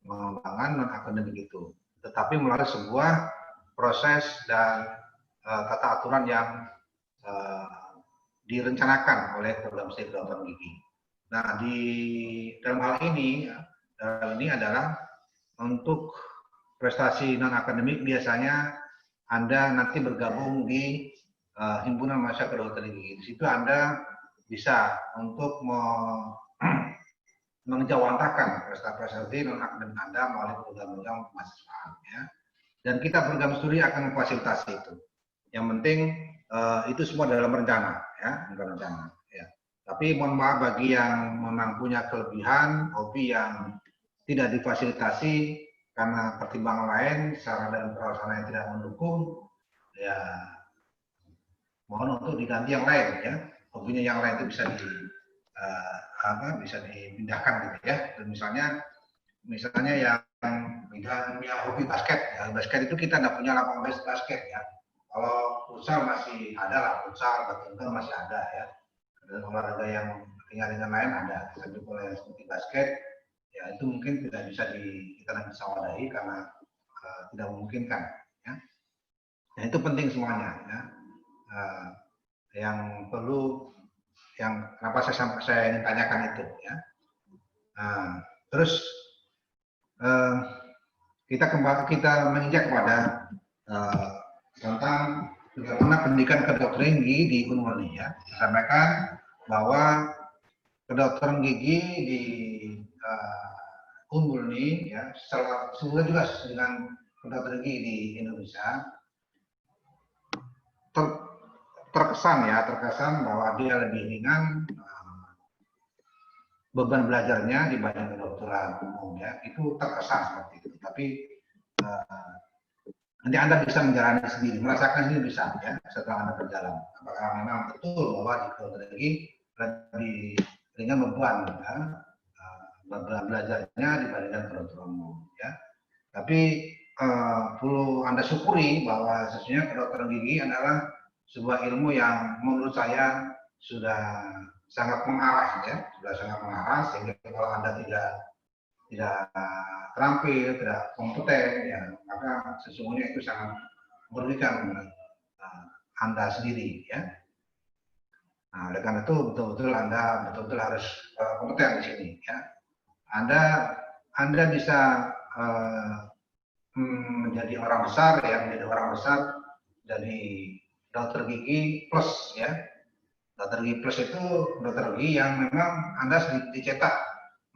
S2: non akademik itu, tetapi melalui sebuah proses dan tata aturan yang direncanakan oleh program studi kedokteran gigi. Nah, dalam hal ini adalah untuk prestasi non akademik biasanya Anda nanti bergabung di himpunan mahasiswa kedokteran gigi. Di situ Anda bisa untuk menjawantahkan prestasi non akademik Anda melalui program-program mahasiswaan ya. Dan kita program studi akan memfasilitasi itu. Yang penting itu semua dalam rencana ya, ya. Tapi mohon maaf bagi yang memang punya kelebihan hobi yang tidak difasilitasi karena pertimbangan lain, sarana dan prasarana yang tidak mendukung, ya mohon untuk diganti yang lain ya. Hobinya yang lain itu bisa bisa dipindahkan gitu ya. Dan misalnya yang bidangnya hobi basket ya. Basket itu kita tidak punya lapangan basket ya. Kalau futsal masih ada lah, futsal, badminton masih ada ya. Dan olahraga yang ringan-ringan lain ada. Tapi kalau yang seperti basket ya itu mungkin tidak bisa kita bisa wadahi karena tidak memungkinkan ya. Nah, itu penting semuanya ya. Yang perlu kenapa saya ingin tanyakan itu ya. Terus kita menginjak pada tentang bagaimana pendidikan kedokteran gigi di Unmul ya. Saya sampaikan bahwa kedokteran gigi di Unmul ya, seluruh juga dengan kedokteran gigi di Indonesia terkesan bahwa dia lebih ringan beban belajarnya dibanding kedokteran umum ya, itu terkesan seperti itu. Tapi nanti Anda bisa menjalani sendiri, merasakan sendiri bisa ya setelah Anda berjalan. Apakah memang betul bahwa di kedokteran gigi lebih ringan beban ya, beban belajarnya dibandingkan kedokteran umum ya. Tapi perlu Anda syukuri bahwa sesungguhnya kedokteran gigi adalah sebuah ilmu yang menurut saya sudah sangat mengarah ya, sudah sangat mengarah sehingga kalau Anda tidak terampil, tidak kompeten ya, maka sesungguhnya itu sangat merugikan Anda sendiri ya. Nah, oleh karena itu betul-betul Anda betul-betul harus kompeten di sini ya. Anda bisa menjadi orang besar ya, menjadi orang besar dari dokter gigi plus ya. Dokter gigi plus itu dokter gigi yang memang Anda dicetak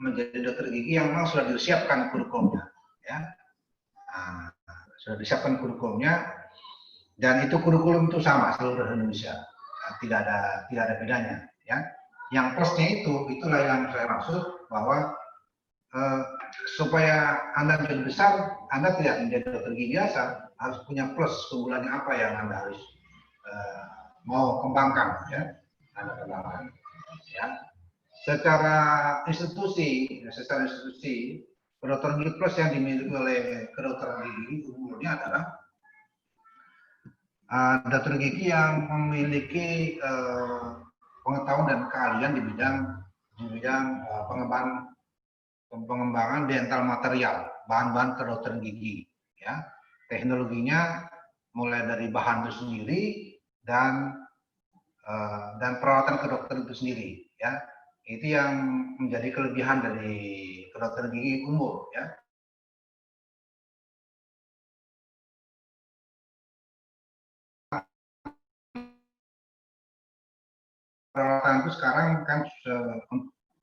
S2: menjadi dokter gigi yang memang sudah disiapkan kurikulumnya ya. Sudah disiapkan kurikulumnya dan itu kurikulum itu sama seluruh Indonesia. Tidak ada bedanya ya. Yang plusnya itulah yang saya maksud bahwa supaya Anda menjadi besar, Anda tidak menjadi dokter gigi biasa, harus punya plus keunggulannya apa yang Anda harus mau kembangkan ya. Anda kembangkan ya. Secara institusi kedokteran gigi plus yang dimiliki oleh kedokteran gigi umumnya adalah dokter gigi yang memiliki pengetahuan dan keahlian di bidang pengembangan dental material, bahan-bahan kedokteran gigi ya. Teknologinya mulai dari bahan itu sendiri dan perawatan kedokteran itu sendiri ya. Itu yang menjadi kelebihan dari kedokteran gigi umum ya. Perawatan itu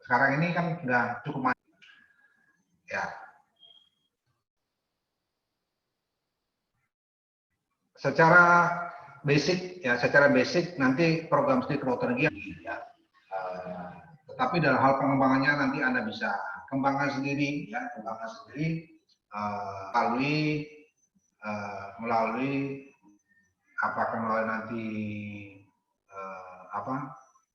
S2: sekarang ini kan sudah cukup maju ya. Secara basic nanti program studi kedokteran gigi ya. Tetapi dalam hal pengembangannya nanti Anda bisa kembangkan sendiri ya, melalui apakah melalui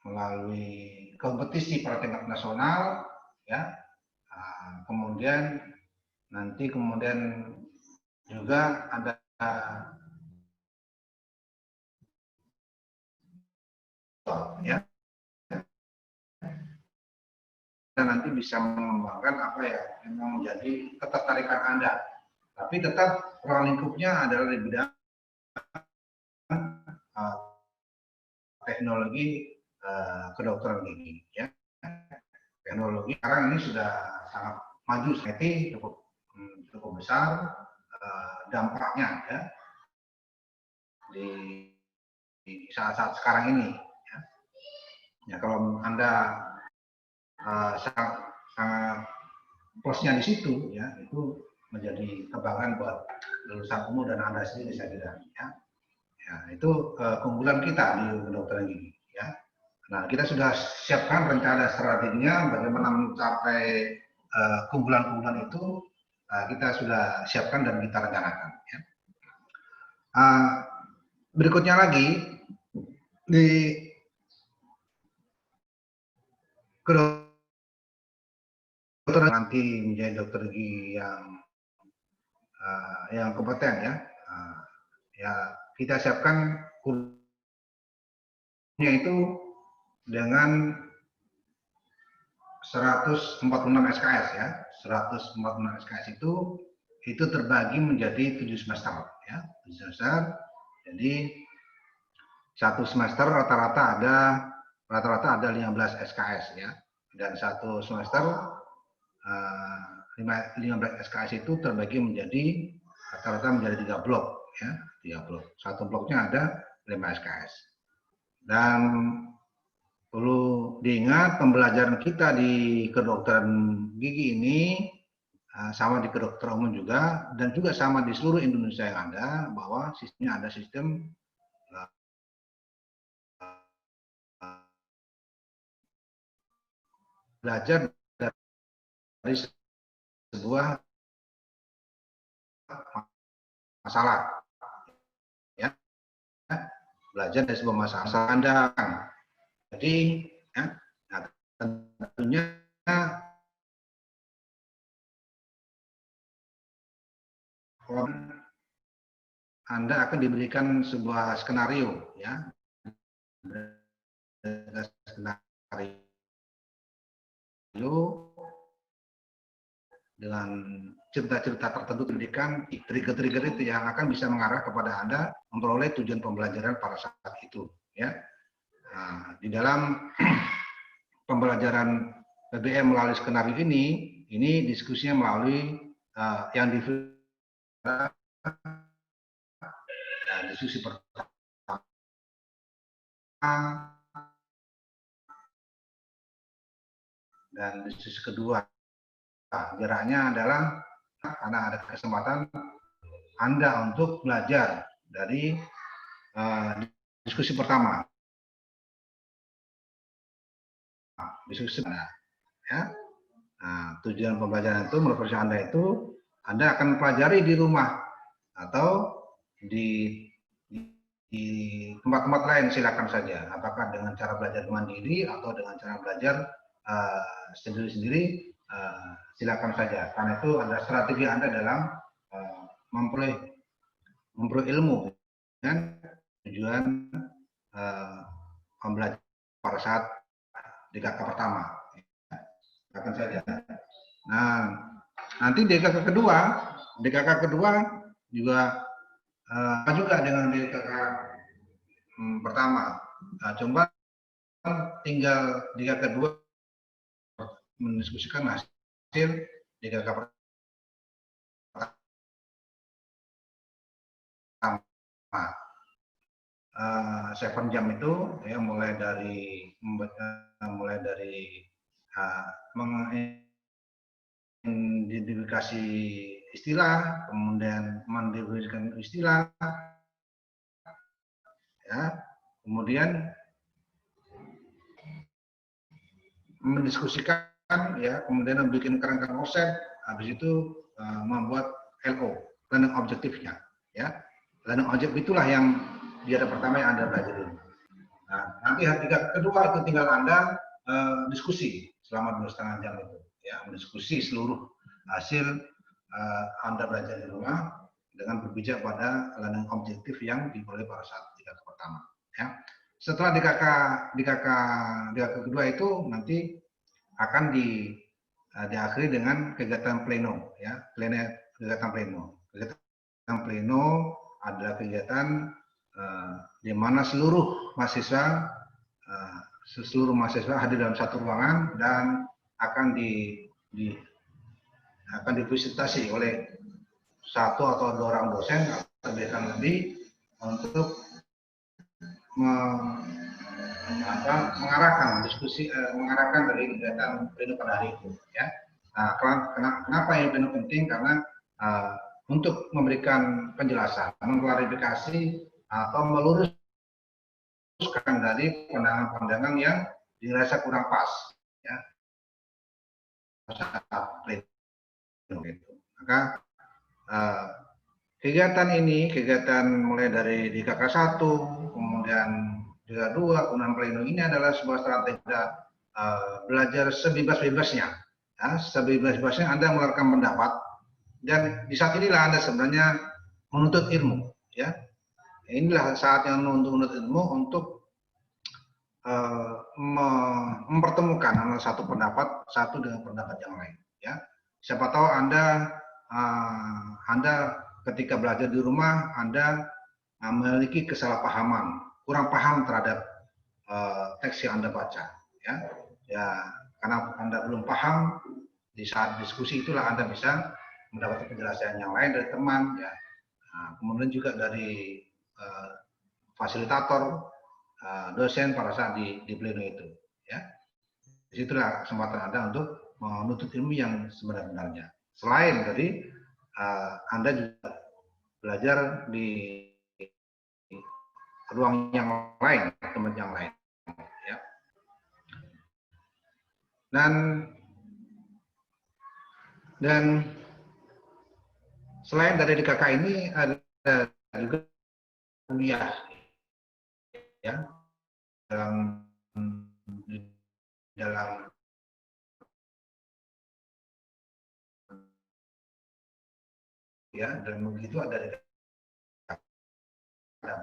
S2: melalui kompetisi pada tingkat nasional ya. Kemudian juga ada ya. Dan nanti bisa mengembangkan apa ya memang menjadi ketertarikan Anda. Tapi tetap ruang lingkupnya adalah di bidang teknologi kedokteran gigi ya. Teknologi sekarang ini sudah sangat maju, cukup besar dampaknya ya di saat-saat sekarang ini ya. Ya kalau Anda sangat plusnya di situ ya, itu menjadi kebanggaan buat lulusan umum dan Anda sendiri saya kira ya. Ya, itu keunggulan kita di kedokteran gigi ya. Nah, kita sudah siapkan rencana strateginya bagaimana mencapai keunggulan-keunggulan itu, kita sudah siapkan dan kita rencanakan ya. Berikutnya lagi di kedokteran nanti menjadi dokter gigi yang yang kompeten ya. Ya kita siapkan kurikulumnya itu dengan 146 SKS ya. 146 SKS itu terbagi menjadi 7 semester ya. 7 semester. Jadi satu semester rata-rata ada 15 SKS ya. Dan satu semester 15 SKS itu terbagi menjadi rata-rata menjadi 3 blok ya, 3 blok. Satu bloknya ada 5 SKS. Dan perlu diingat pembelajaran kita di kedokteran gigi ini sama di kedokteran umum juga dan juga sama di seluruh Indonesia yang ada, bahwa sistemnya ada sistem belajar dari sebuah masalah ya, belajar dari sebuah masalah pandang. Jadi ya, nah, tentunya Anda akan diberikan sebuah skenario ya, dengan cerita-cerita tertentu pendidikan, trigger-trigger itu yang akan bisa mengarah kepada Anda memperoleh tujuan pembelajaran pada saat itu ya. Nah, di dalam pembelajaran PBM melalui skenario ini diskusinya melalui yang di diskusi pertama dan diskusi kedua. Jaraknya adalah karena ada kesempatan Anda untuk belajar dari diskusi pertama. Diskusi ya. Nah, tujuan pembelajaran itu menurut versi Anda itu Anda akan pelajari di rumah atau di tempat-tempat lain, silakan saja. Apakah dengan cara belajar mandiri atau dengan cara belajar sendiri-sendiri, silakan saja. Karena itu ada strategi Anda dalam memperoleh ilmu dengan tujuan pembelajaran pada saat di kakak pertama. Silakan saja. Nah, nanti di kakak kedua juga dengan di kakak pertama. Nah, coba tinggal di kakak kedua mendiskusikan hasil di kakak pertama. 7 jam itu ya, mulai dari mengidentifikasi istilah, kemudian mendefinisikan istilah, ya, kemudian mendiskusikan, ya, kemudian membuat kerangka konsep, habis itu membuat LO, learning objektifnya, ya. Learning objektif itulah yang di hari pertama yang Anda pelajari. Nah, nanti hari kedua itu tinggal Anda diskusi selama 2,5 jam itu, ya, mendiskusi seluruh hasil Anda belajar di rumah dengan berpijak pada learning objektif yang diperoleh pada saat di kakak pertama. Ya. Setelah di kakak kedua itu nanti akan diakhiri dengan kegiatan pleno, ya, kegiatan pleno. Kegiatan pleno adalah kegiatan di mana seluruh mahasiswa hadir dalam satu ruangan dan akan difasilitasi oleh 1 atau 2 orang dosen atau bahkan lebih untuk mengarahkan diskusi, mengarahkan dari kegiatan pleno pada hari itu, ya. Nah, kenapa ini pleno penting? Karena untuk memberikan penjelasan, mengklarifikasi atau meluruskan dari pandangan-pandangan yang dirasa kurang pas, ya. Maka kegiatan mulai dari di KK1, kemudian di KK2, kemudian pleno ini adalah sebuah strategi belajar sebebas-bebasnya. Ya, sebebas-bebasnya Anda mengeluarkan pendapat, Dan di saat inilah Anda sebenarnya menuntut ilmu, ya. Inilah saatnya untuk menuntut ilmu untuk mempertemukan antara satu pendapat satu dengan pendapat yang lain, ya. Siapa tahu Anda ketika belajar di rumah Anda memiliki kesalahpahaman, kurang paham terhadap teks yang Anda baca, ya, karena Anda belum paham, di saat diskusi itulah Anda bisa mendapat penjelasan yang lain dari teman, ya. Nah, kemudian juga dari fasilitator, dosen pada saat di pleno itu, ya. Disitulah kesempatan Anda untuk menuntut ilmu yang sebenarnya. Selain dari Anda juga belajar di ruang yang lain, tempat yang lain, ya. Dan selain dari DKK ini ada juga kuliah, ya, dalam ya, dan begitu ada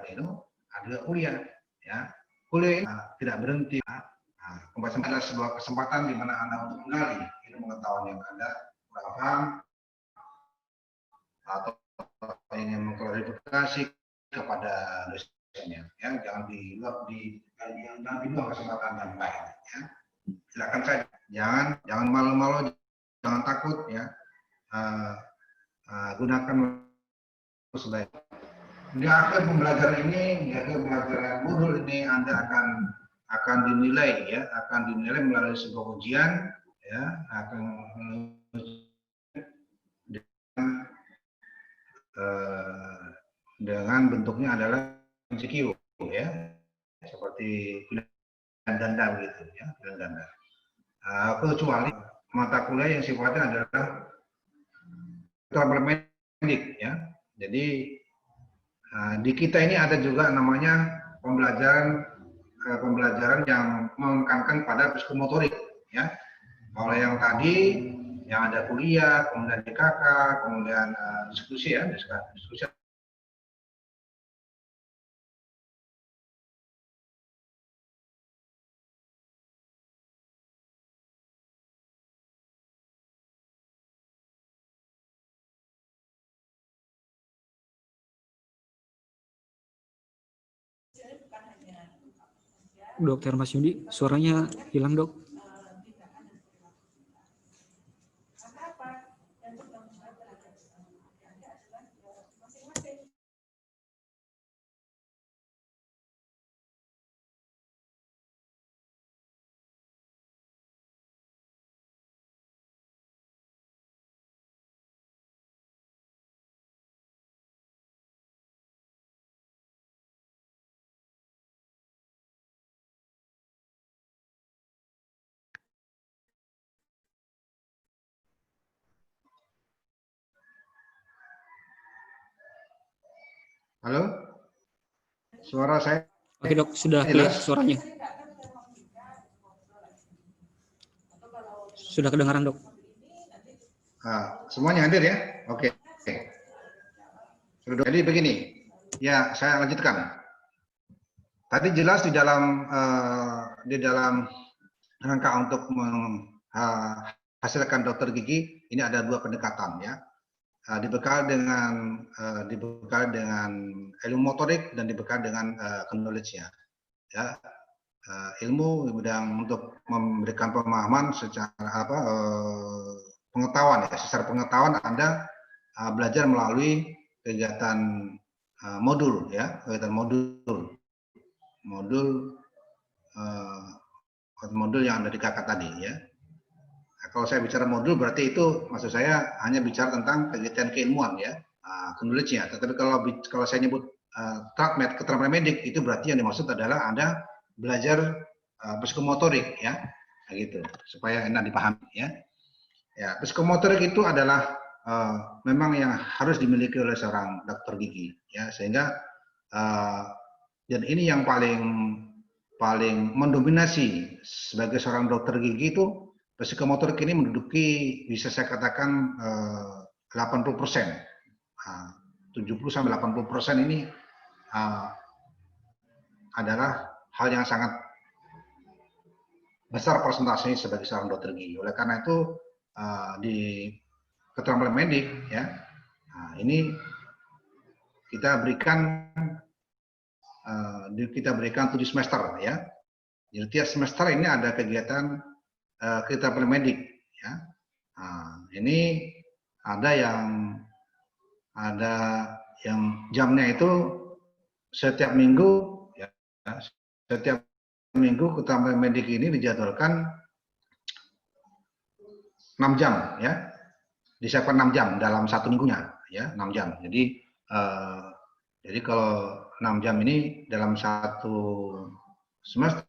S2: pleno, ada kuliah, ya. Kuliah ini tidak berhenti. Pembahasan adalah sebuah kesempatan di mana Anda untuk menggali ilmu pengetahuan yang Anda kurang paham atau ingin mengklarifikasi kepada dosennya, ya. Jangan dibuang kesempatan yang lain, ya. Silakan saja, jangan malu-malu, jangan takut, ya. Gunakan sebaik. Di akhir pembelajaran ini, di akhir pembelajaran modul ini Anda akan dinilai, ya, akan dinilai melalui sebuah ujian, ya, akan dengan bentuknya adalah MCQ, ya, seperti pilihan ganda begitu, ya, pilihan ganda. Kecuali mata kuliah yang sifatnya adalah medik, ya. Jadi di kita ini ada juga namanya pembelajaran yang menekankan pada psikomotorik, ya. Kalau yang tadi yang ada kuliah, kemudian DKK, kemudian diskusi, ya, diskusi.
S1: Dokter Mas Yudi, suaranya hilang, Dok.
S2: Halo? Suara saya?
S1: Oke, Dok, sudah clear suaranya. Sudah kedengaran, Dok.
S2: Semuanya hadir, ya? Oke. Jadi begini, ya, saya lanjutkan. Tadi jelas di dalam rangka untuk menghasilkan dokter gigi ini ada dua pendekatan, ya. Dibekal dengan ilmu motorik dan dibekal dengan knowledge-nya, ya. Ilmu bidang untuk memberikan pemahaman secara pengetahuan, ya. Secara pengetahuan Anda belajar melalui kegiatan modul, ya, kegiatan modul yang ada di kakak tadi, ya. Kalau saya bicara modul berarti itu maksud saya hanya bicara tentang kegiatan keilmuan, ya, knowledge-nya. Tetapi kalau saya nyebut keterampilan medik itu berarti yang dimaksud adalah Anda belajar psikomotorik, ya, gitu, supaya enak dipahami, ya. Ya, psikomotorik itu adalah memang yang harus dimiliki oleh seorang dokter gigi, ya, sehingga dan ini yang paling mendominasi sebagai seorang dokter gigi itu. Psikomotorik ini menduduki, bisa saya katakan, 80%. 70-80% ini adalah hal yang sangat besar persentasenya sebagai seorang dokter gigi. Oleh karena itu di keterampilan medik ya, ini kita berikan 7 semester ya. Jadi tiap semester ini ada kegiatan keterampilan medik ya. Ini ada yang jamnya itu setiap minggu ya, setiap minggu keterampilan medik ini dijadwalkan 6 jam ya, disiapkan 6 jam dalam satu minggunya ya, 6 jam. Jadi kalau 6 jam ini dalam satu semester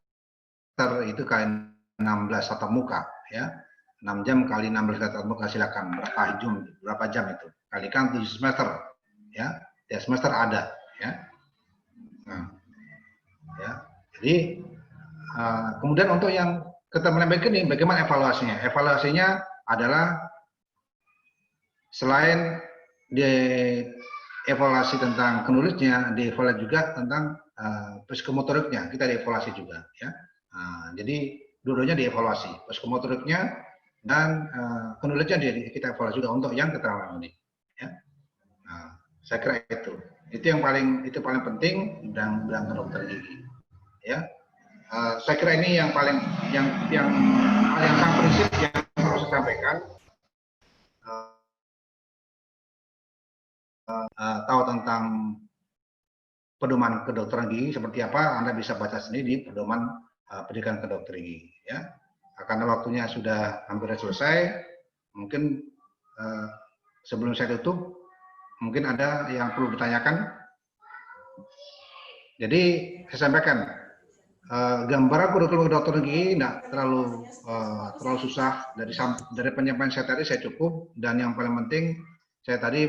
S2: itu kayak 16 tatap muka ya. 6 jam kali 16 tatap muka, silakan berapa jam itu, kalikan 7 semester ya. Tiap semester ada ya. Nah, ya. Jadi kemudian untuk yang keterampilan medik ini bagaimana evaluasinya? Evaluasinya adalah selain dievaluasi tentang penulisnya, dievaluasi juga tentang psikomotoriknya, kita dievaluasi juga ya. Jadi dua-duanya dievaluasi, psikomotoriknya dan penulisnya kita evaluasi juga untuk yang keterampilan medik ya. Saya kira itu yang paling penting dalam dokter gigi ya. Saya kira ini yang paling yang sangat prinsip yang harus saya sampaikan. Tahu tentang pedoman kedokteran gigi seperti apa, Anda bisa baca sendiri di pedoman pendidikan kedokteran gigi ya. Karena waktunya sudah hampir selesai, mungkin sebelum saya tutup mungkin ada yang perlu ditanyakan. Jadi saya sampaikan gambaran kurikulum kedokteran gigi tidak terlalu susah. Dari penyampaian saya tadi saya cukup, dan yang paling penting saya tadi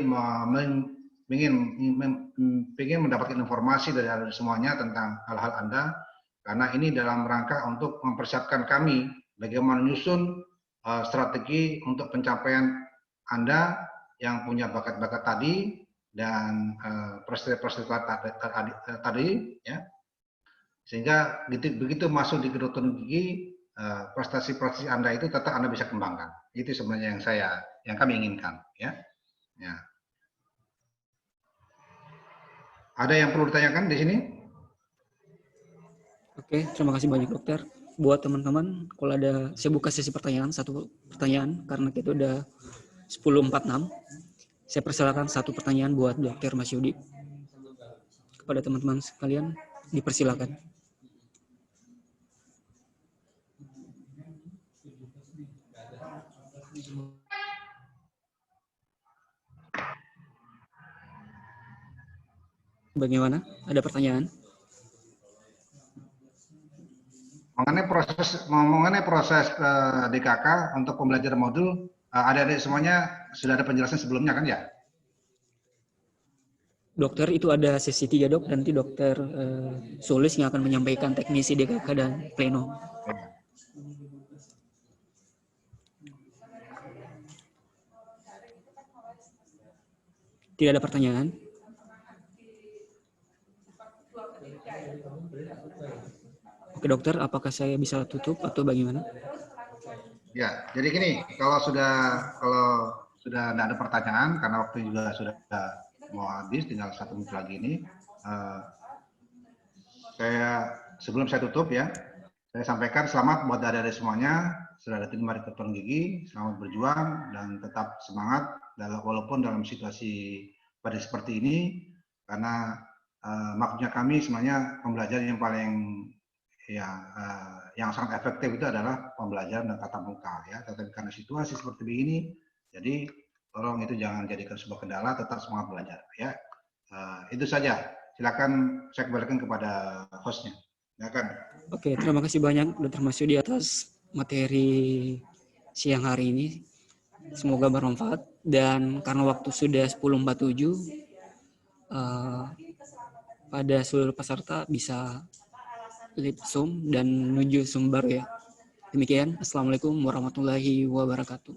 S2: ingin mendapatkan informasi dari Anda semuanya tentang hal-hal Anda, karena ini dalam rangka untuk mempersiapkan kami bagaimana menyusun strategi untuk pencapaian Anda yang punya bakat-bakat tadi dan prestasi tadi ya. Sehingga begitu masuk di kedokteran gigi, prestasi-prestasi Anda itu tetap Anda bisa kembangkan. Itu sebenarnya yang kami inginkan ya. Ya. Ada yang perlu ditanyakan di sini?
S1: Oke, terima kasih banyak dokter. Buat teman-teman, kalau ada, saya buka sesi pertanyaan, satu pertanyaan, karena kita udah 10.46. Saya persilakan satu pertanyaan buat Dokter Mas Yudi. Kepada teman-teman sekalian, dipersilakan. Bagaimana? Ada pertanyaan?
S2: Mengenai proses DKK untuk pembelajaran modul, adik-adik semuanya sudah ada penjelasan sebelumnya kan ya?
S1: Dokter, itu ada sesi 3 dok, nanti Dokter Sulis yang akan menyampaikan teknisi DKK dan pleno. Tidak ada pertanyaan? Oke dokter, apakah saya bisa tutup atau bagaimana?
S2: Ya, jadi gini, kalau sudah tidak ada pertanyaan, karena waktu juga sudah mau habis, tinggal 1 menit lagi ini, sebelum saya tutup ya, saya sampaikan selamat buat adik-adik semuanya, sudah ada tim dari kedokteran gigi, selamat berjuang dan tetap semangat walaupun dalam situasi pada seperti ini, karena maksudnya kami sebenarnya pembelajaran yang paling yang sangat efektif itu adalah pembelajaran dan tatap muka ya. Tetapi karena situasi seperti ini, jadi tolong itu jangan jadikan sebuah kendala, tetap semangat belajar ya. Itu saja. Silakan saya kembalikan kepada hostnya. Silakan.
S1: Oke, terima kasih banyak Dr. Mas Yudi atas materi siang hari ini. Semoga bermanfaat, dan karena waktu sudah 10.47, pada seluruh peserta bisa leave Zoom dan menuju Zoom baru ya. Demikian, Assalamualaikum warahmatullahi wabarakatuh.